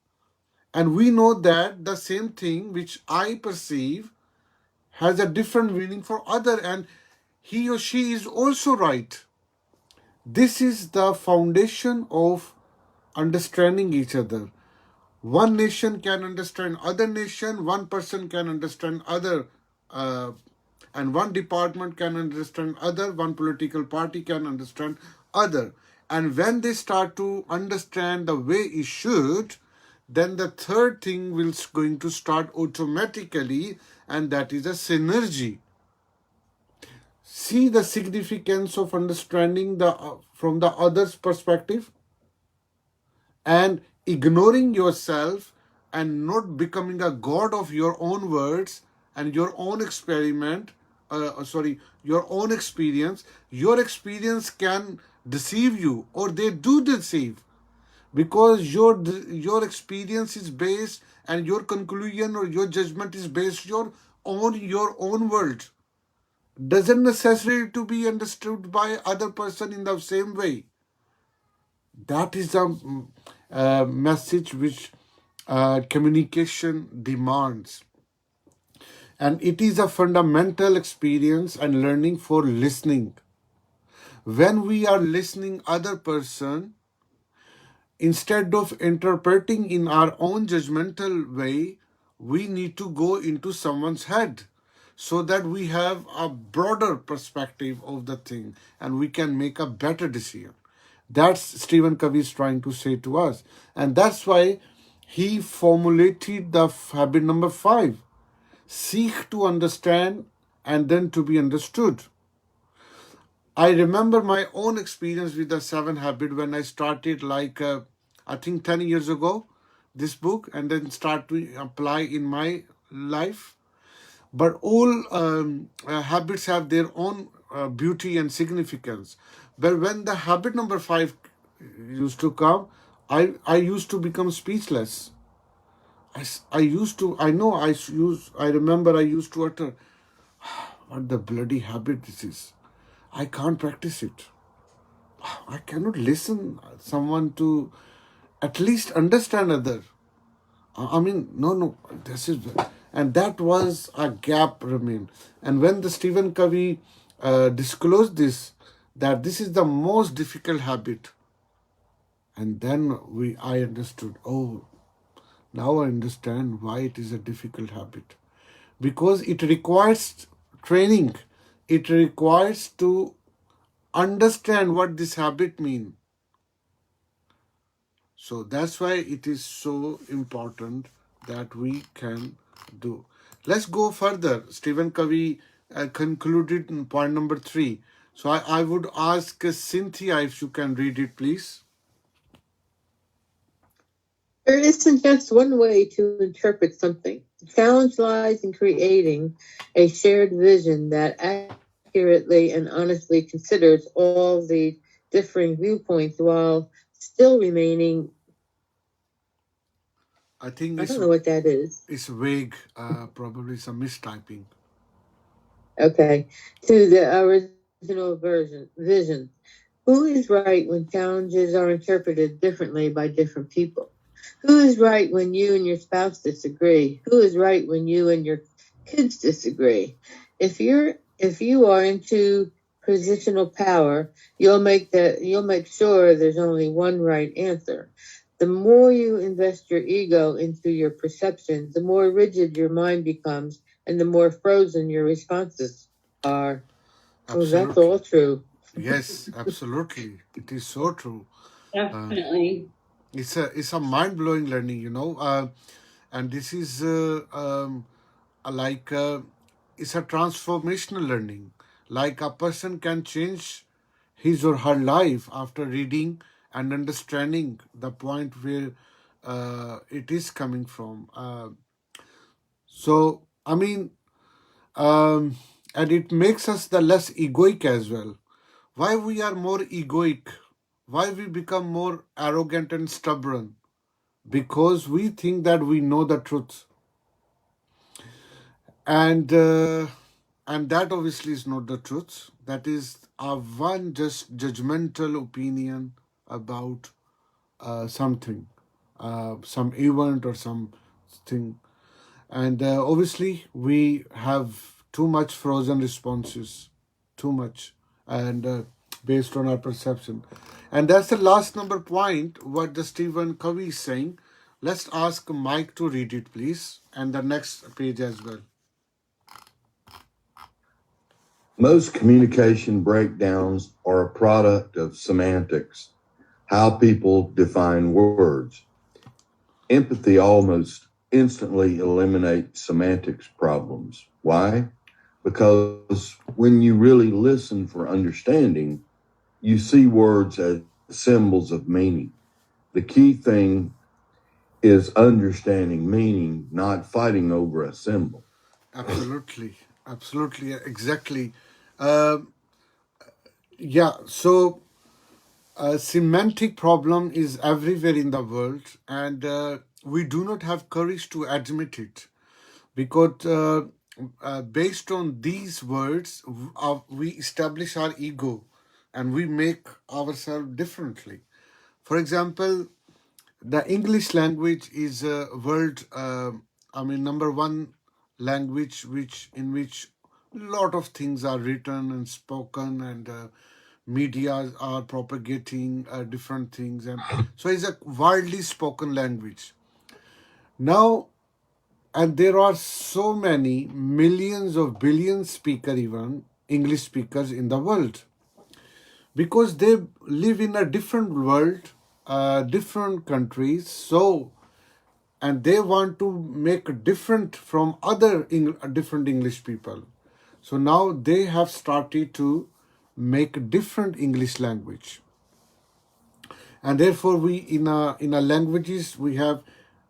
And we know that the same thing which I perceive has a different meaning for other, and he or she is also right. This is the foundation of understanding each other. One nation can understand other nation, one person can understand other and one department can understand other, one political party can understand other. And when they start to understand the way it should, then the third thing will going to start automatically, and that is a synergy. See the significance of understanding the from the other's perspective and ignoring yourself and not becoming a god of your own words and your own your own experience. Your experience can deceive you, or they do deceive, because your experience is based, and your conclusion or your judgment is based your own world, doesn't necessarily to be understood by other person in the same way. That is the message which communication demands, and it is a fundamental experience and learning for listening. When we are listening other person, instead of interpreting in our own judgmental way, we need to go into someone's head so that we have a broader perspective of the thing and we can make a better decision. That's Stephen Covey is trying to say to us. And that's why he formulated the habit number 5. Seek to understand and then to be understood. I remember my own experience with the 7 habit when I started I think 10 years ago, this book, and then start to apply in my life. But all habits have their own beauty and significance. But when the habit number 5 used to come, I used to become speechless. I remember I used to utter, what the bloody habit this is. I can't practice it. I cannot listen someone to at least understand other. I mean, no, this is, and that was a gap remain. And when the Stephen Covey disclosed this, that this is the most difficult habit, and then I understood. Oh, now I understand why it is a difficult habit, because it requires training. It requires to understand what this habit means. So that's why it is so important that we can do. Let's go further. Stephen Covey concluded in point number 3. So I would ask Cynthia if you can read it, please. There isn't just one way to interpret something. The challenge lies in creating a shared vision that accurately and honestly considers all the differing viewpoints while still remaining. I think I don't know what that is. It's vague, probably some mistyping. Okay. To the original vision. Who is right when challenges are interpreted differently by different people? Who is right when you and your spouse disagree? Who is right when you and your kids disagree? If you are into positional power, you'll make sure there's only one right answer. The more you invest your ego into your perception, the more rigid your mind becomes and the more frozen your responses are. Absolutely. Oh, that's all true. Yes, absolutely. It is so true. Definitely. It's a mind-blowing learning, and this is it's a transformational learning. Like a person can change his or her life after reading and understanding the point where it is coming from. And it makes us the less egoic as well. Why we are more egoic? Why we become more arrogant and stubborn? Because we think that we know the truth. And that obviously is not the truth. That is our one just judgmental opinion about something, some event or something. And obviously we have too much frozen responses, too much, and based on our perception. And that's the last number point, what the Stephen Covey is saying. Let's ask Mike to read it, please, and the next page as well. Most communication breakdowns are a product of semantics, how people define words. Empathy almost instantly eliminates semantics problems. Why? Because when you really listen for understanding, you see words as symbols of meaning. The key thing is understanding meaning, not fighting over a symbol. Absolutely, absolutely, exactly. Um yeah, so semantic problem is everywhere in the world, and we do not have courage to admit it because based on these words, we establish our ego and we make ourselves differently. For example, the English language is a world, number one language which lot of things are written and spoken, and media are propagating different things, and so it's a widely spoken language now. And there are so many millions of billions speaker, even English speakers in the world, because they live in a different world, different countries. So, and they want to make different from other different English people. So now they have started to make different English language, and therefore we in a languages we have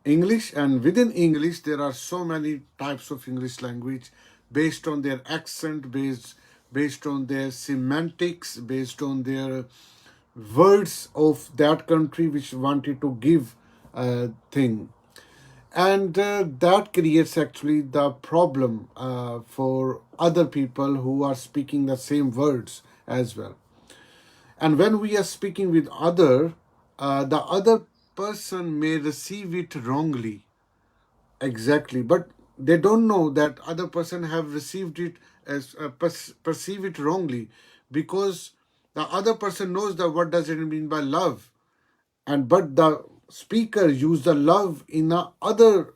English, and within English there are so many types of English language based on their accent, based on their semantics, based on their words of that country which wanted to give a thing. And that creates actually the problem for other people who are speaking the same words as well. And when we are speaking with the other person may receive it wrongly. Exactly, but they don't know that other person have received it as perceive it wrongly, because the other person knows that what does it mean by love, and but the speaker use the love in a other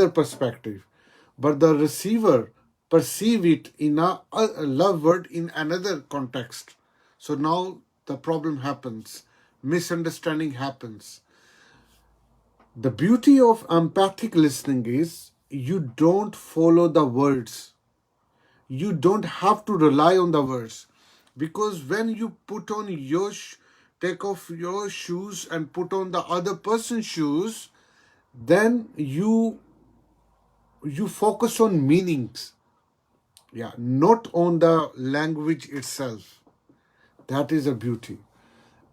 perspective, but the receiver perceive it in a love word in another context. So now the problem happens, misunderstanding happens. The beauty of empathic listening is you don't follow the words. You don't have to rely on the words, because when you put on take off your shoes and put on the other person's shoes, then you focus on meanings, yeah, not on the language itself. That is a beauty.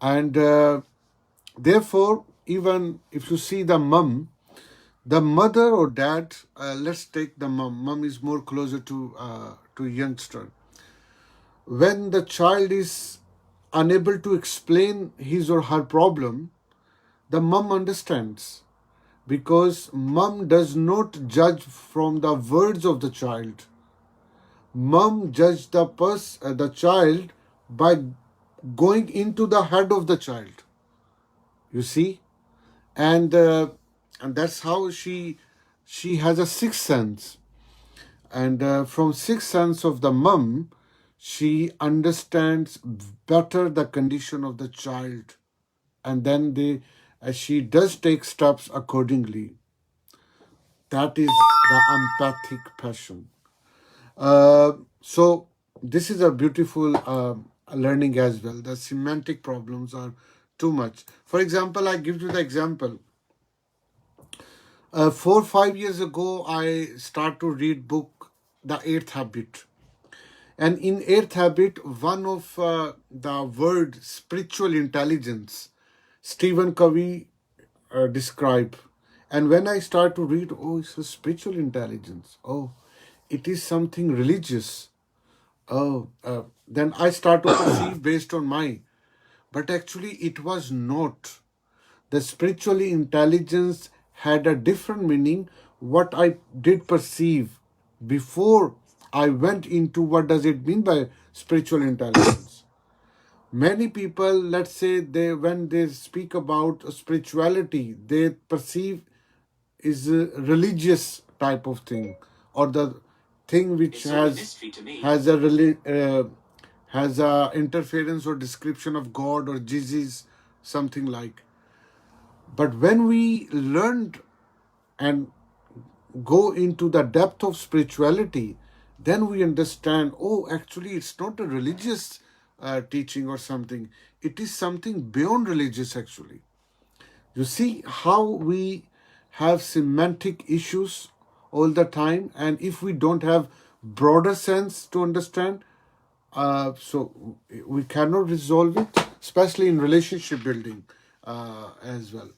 And therefore, even if you see the mother or dad, let's take the mom is more closer to youngster. When the child is unable to explain his or her problem, the mom understands, because mom does not judge from the words of the child. Mom judged the child by going into the head of the child. You see, and that's how she has a sixth sense, and from sixth sense of the mom, she understands better the condition of the child, and then she does take steps accordingly. That is the empathic passion. So this is a beautiful learning as well. The semantic problems are too much. For example, I give you the example. 4 5 years ago, I start to read book The Eighth Habit, and in Eighth Habit, one of the word spiritual intelligence, Stephen Covey describe. And when I start to read, oh, it's a spiritual intelligence. Oh, it is something religious. Oh, then I start to perceive based on my, but actually it was not. The spiritual intelligence had a different meaning. What I did perceive before I went into what does it mean by spiritual intelligence. Many people, let's say, they when they speak about spirituality, they perceive is a religious type of thing, or the thing which has a interference or description of God or Jesus, something like. But when we learned and go into the depth of spirituality, then we understand, oh, actually it's not a religious teaching or something. It is something beyond religious actually. You see how we have semantic issues all the time, and if we don't have broader sense to understand, so we cannot resolve it, especially in relationship building as well.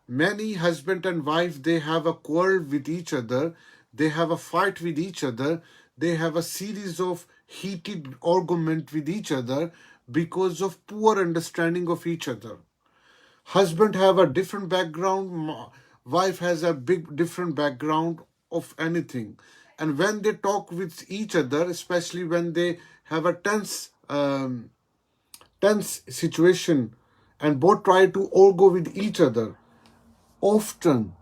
Many husband and wife, they have a quarrel with each other, they have a fight with each other, they have a series of heated argument with each other because of poor understanding of each other. Husband have a different background, wife has a big different background of anything. And when they talk with each other, especially when they have a tense situation and both try to argue with each other, often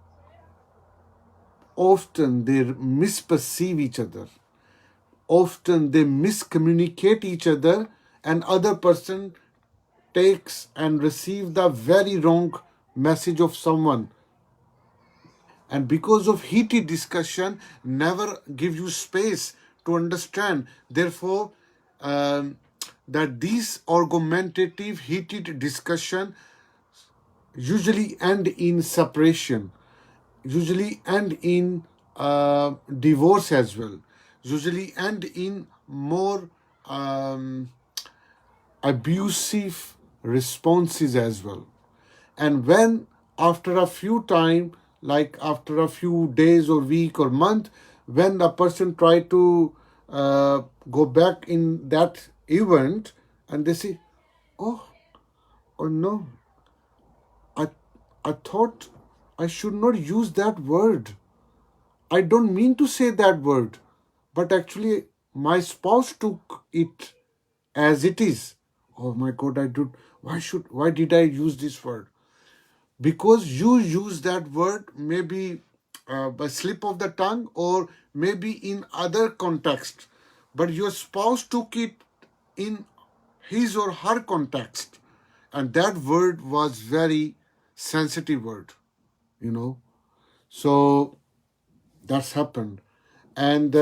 they misperceive each other. Often they miscommunicate each other, and other person takes and receive the very wrong message of someone. And because of heated discussion, never give you space to understand. Therefore, that these argumentative heated discussion usually end in separation, usually end in divorce as well, usually end in more abusive responses as well. And when after a few time, like after a few days or week or month, when a person try to go back in that event and they say, oh no, I thought I should not use that word. I don't mean to say that word, but actually my spouse took it as it is. Oh my God, why did I use this word? Because you use that word maybe by slip of the tongue or maybe in other context, but your spouse took it in his or her context, and that word was very sensitive word, so that's happened. And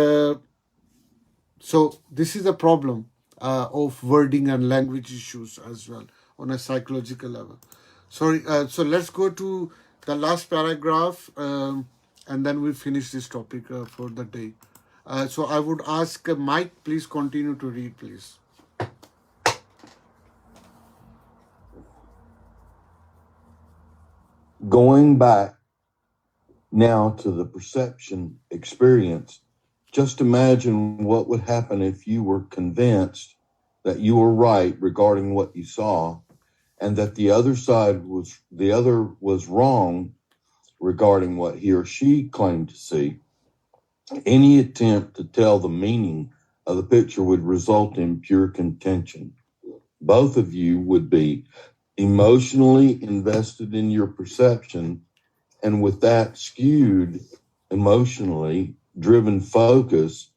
so this is a problem of wording and language issues as well on a psychological level. So let's go to the last paragraph, and then we finish this topic for the day. So I would ask Mike, please continue to read, please. Going back now to the perception experience, just imagine what would happen if you were convinced that you were right regarding what you saw and that the other was wrong regarding what he or she claimed to see. Any attempt to tell the meaning of the picture would result in pure contention. Both of you would be emotionally invested in your perception, and with that skewed, emotionally driven focus,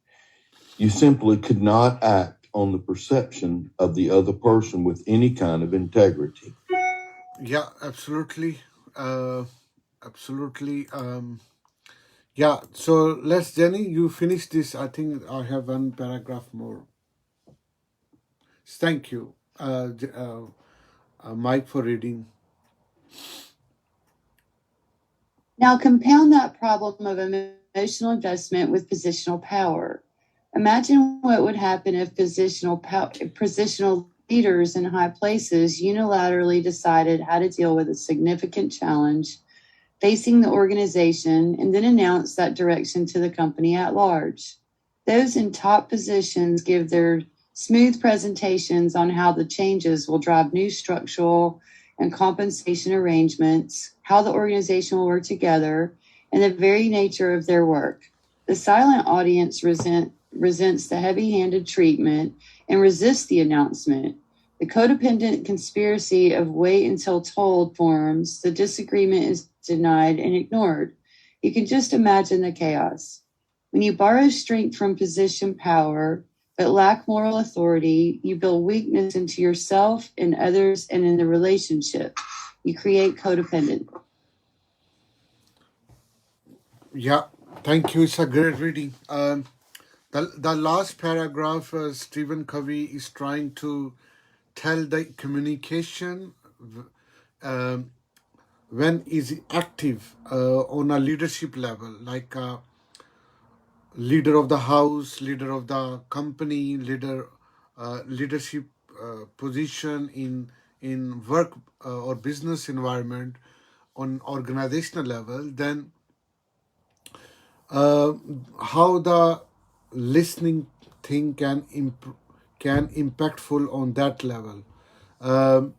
you simply could not act on the perception of the other person with any kind of integrity. Yeah, absolutely. Absolutely. Yeah, so let's, Jenny, you finish this. I think I have one paragraph more. Thank you, Mike, for reading. Now compound that problem of emotional investment with positional power. Imagine what would happen if positional leaders in high places unilaterally decided how to deal with a significant challenge facing the organization and then announce that direction to the company at large. Those in top positions give their smooth presentations on how the changes will drive new structural and compensation arrangements, how the organization will work together, and the very nature of their work. The silent audience resents the heavy-handed treatment and resists the announcement. The codependent conspiracy of wait until told forms. The disagreement is denied and ignored. You can just imagine the chaos. When you borrow strength from position power, but lack moral authority, you build weakness into yourself and others and in the relationship. You create codependence. Yeah, thank you. It's a great reading. The last paragraph, Stephen Covey is trying to tell the communication um, when is active on a leadership level, like leader of the house, leader of the company, leadership position in work or business environment on organizational level, then uh, how the listening thing can impactful on that level. Um,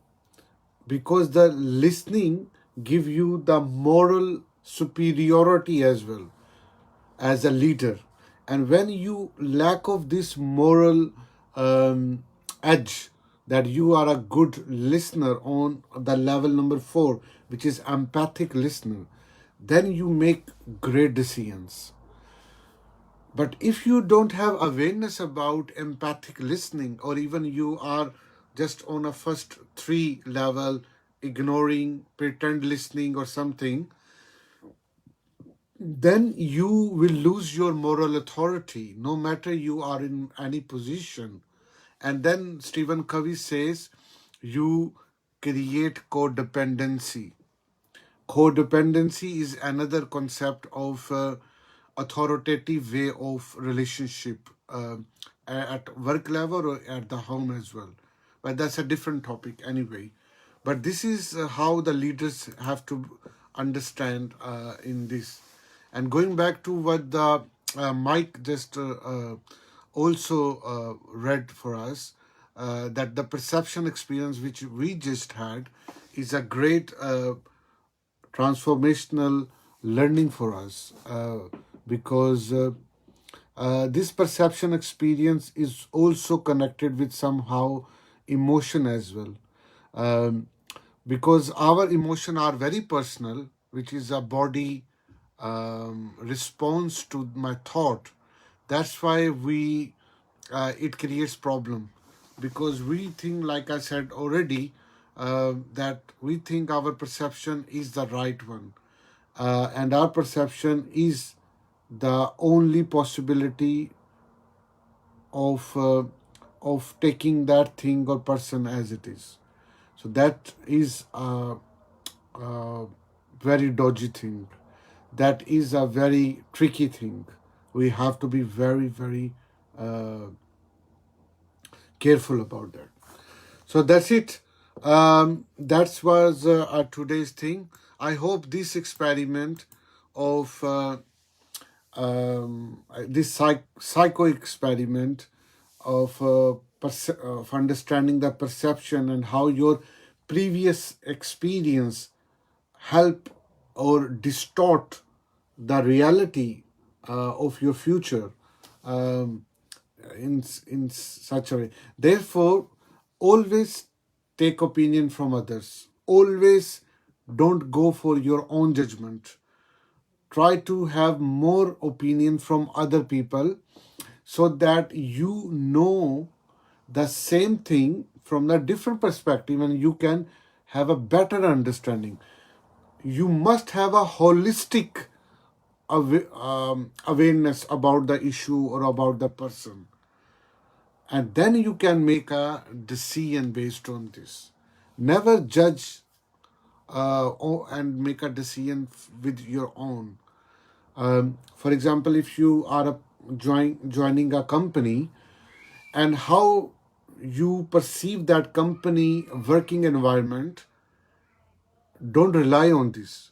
because the listening give you the moral superiority as well as a leader, and when you lack of this moral edge, that you are a good listener on the level number 4, which is empathic listener, then you make great decisions. But if you don't have awareness about empathic listening, or even you are just on a first 3 level, ignoring, pretend listening or something, then you will lose your moral authority, no matter you are in any position. And then Stephen Covey says, you create codependency. Codependency is another concept of authoritative way of relationship at work level or at the home as well. But that's a different topic anyway. But this is how the leaders have to understand in this. And going back to what the Mike just also read for us, that the perception experience which we just had is a great transformational learning for us, because this perception experience is also connected with somehow emotion as well. Um, because our emotion are very personal, which is a body response to my thought. That's why it creates problem, because we think, like I said already, that we think our perception is the right one, and our perception is the only possibility of taking that thing or person as it is. So that is a very dodgy thing. That is a very tricky thing. We have to be very, very careful about that. So that's it. That was our today's thing. I hope this experiment of this psycho experiment of understanding the perception and how your previous experience help or distort the reality of your future um, in such a way. Therefore, always take opinion from others. Always don't go for your own judgment. Try to have more opinion from other people, so that you know the same thing from a different perspective and you can have a better understanding. You must have a holistic awareness about the issue or about the person, and then you can make a decision based on this. Never judge and make a decision with your own. For example, if you are joining a company, and how you perceive that company working environment, don't rely on this.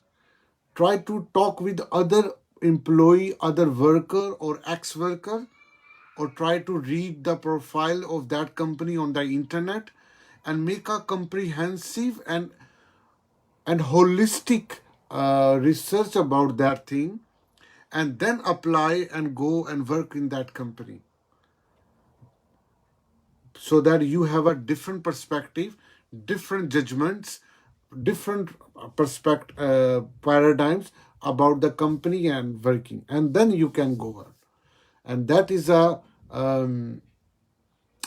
Try to talk with other employee, other worker or ex-worker, or try to read the profile of that company on the internet and make a comprehensive and holistic research about that thing, and then apply and go and work in that company, so that you have a different perspective, different judgments, different paradigms about the company and working, and then you can go on. And that is a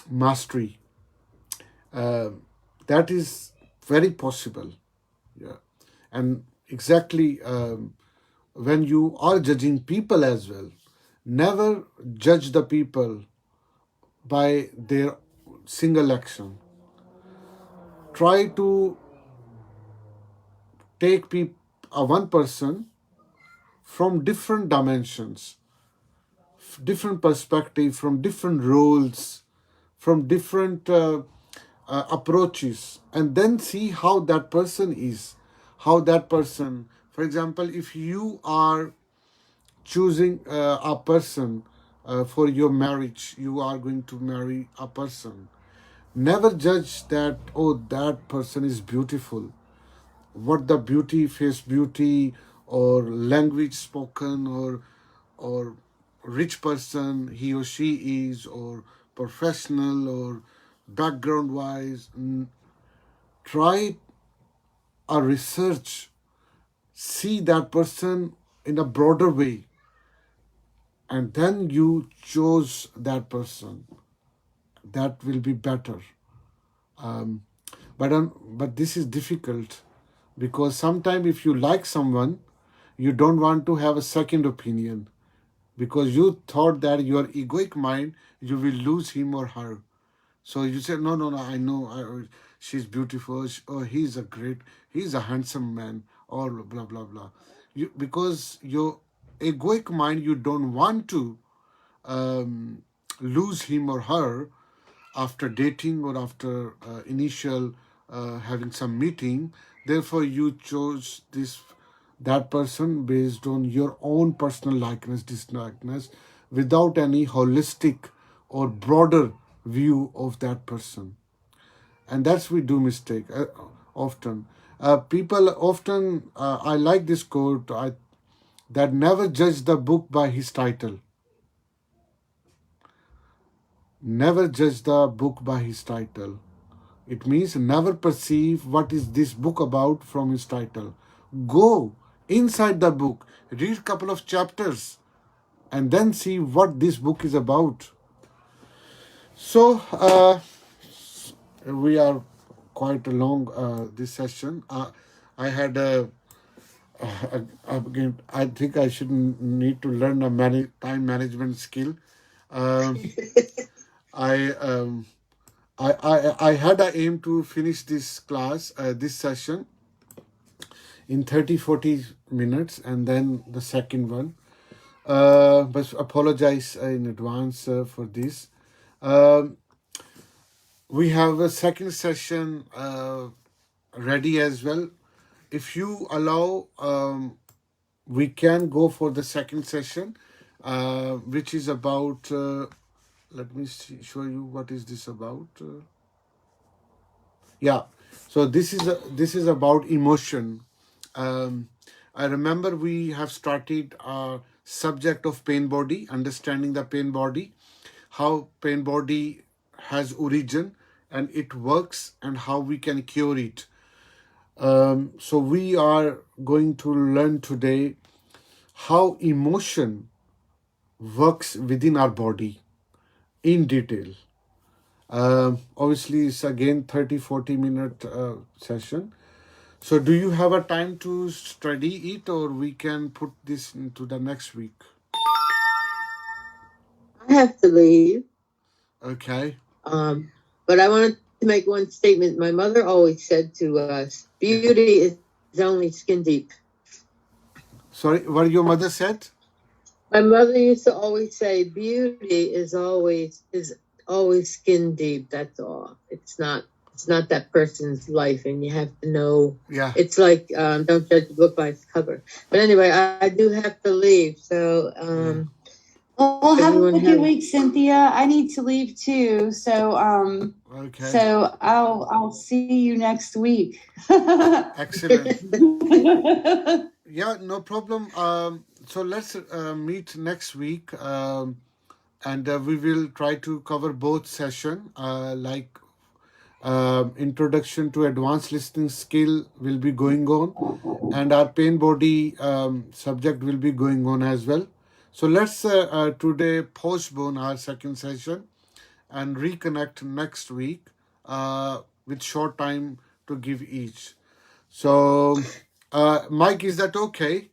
mastery. That is very possible. Yeah. And exactly when you are judging people as well, never judge the people by their single action. Try to take one person from different dimensions, different perspective, from different roles, from different approaches, and then see how that person is. How that person, for example, if you are choosing a person for your marriage, you are going to marry a person. Never judge that, oh, that person is beautiful. What the beauty, face beauty, or language spoken, or rich person he or she is, or professional, or background wise. Try a research, see that person in a broader way, and then you chose that person. That will be better. But this is difficult because sometimes if you like someone, you don't want to have a second opinion because you thought that your egoic mind, you will lose him or her. So you say, no, I know she's beautiful, or he's a handsome man, or blah, blah, blah. Because your egoic mind, you don't want to lose him or her after dating or after initial having some meeting. Therefore, you chose that person based on your own personal likeness, dislikeness, without any holistic or broader view of that person. And that's we do mistake often. People often, I like this quote, that never judge the book by his title. Never judge the book by his title. It means never perceive what is this book about from its title. Go inside the book, read a couple of chapters, and then see what this book is about. So, we are quite long this session. I had again, I think I should need to learn a time management skill. I had an aim to finish this class, this session, in 30-40 minutes, and then the second one. But apologize in advance for this. We have a second session ready as well. If you allow, we can go for the second session, which is about, let me show you what is this about. Yeah, so this is about emotion. I remember we have started a subject of pain body, understanding the pain body, how pain body has origin and it works, and how we can cure it. So we are going to learn today how emotion works within our body in detail. Obviously, it's again 30-40 minute session. So do you have a time to study it, or we can put this into the next week? I have to leave. Okay. But I wanted to make one statement. My mother always said to us, beauty is only skin deep. Sorry, what your mother said? My mother used to always say, beauty is always skin deep. That's all. It's not that person's life, and you have to know. Yeah. It's like don't judge the book by its cover. But anyway, I do have to leave. So well, have a good week, Cynthia. I need to leave too. So okay. So I'll see you next week. Excellent. Yeah, no problem. So let's meet next week, and we will try to cover both session, like introduction to advanced listening skill will be going on, and our pain body subject will be going on as well. So let's today postpone our second session and reconnect next week with short time to give each. So, Mike, is that okay?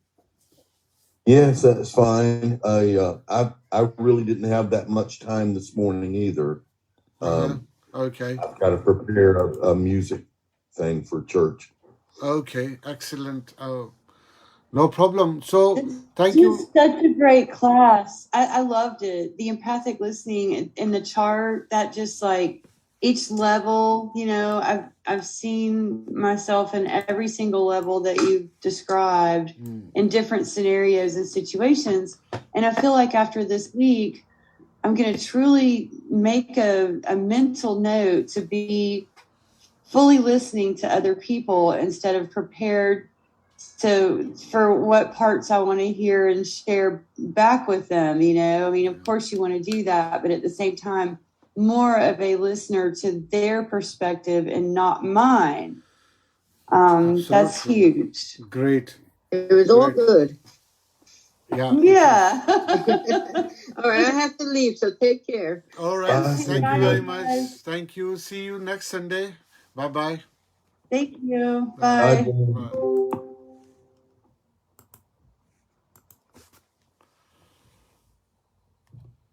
Yes, that's fine. I really didn't have that much time this morning either. Okay. I've got to prepare a music thing for church. Okay. Excellent. No problem. So, It's thank you. just such a great class. I loved it. The empathic listening in the chart, that just like each level, you know, I've seen myself in every single level that you've described in different scenarios and situations. And I feel like after this week, I'm going to truly make a mental note to be fully listening to other people instead of prepared for what parts I want to hear and share back with them. You know, I mean, of course you want to do that, but at the same time, more of a listener to their perspective and not mine. That's huge. Great. It was all good. Yeah. Yeah. All right, I have to leave, so take care. All right. Bye. Thank you Bye, very guys. much. Thank you. See you next Sunday. Bye-bye. Thank you. Bye. Bye. Bye. Bye.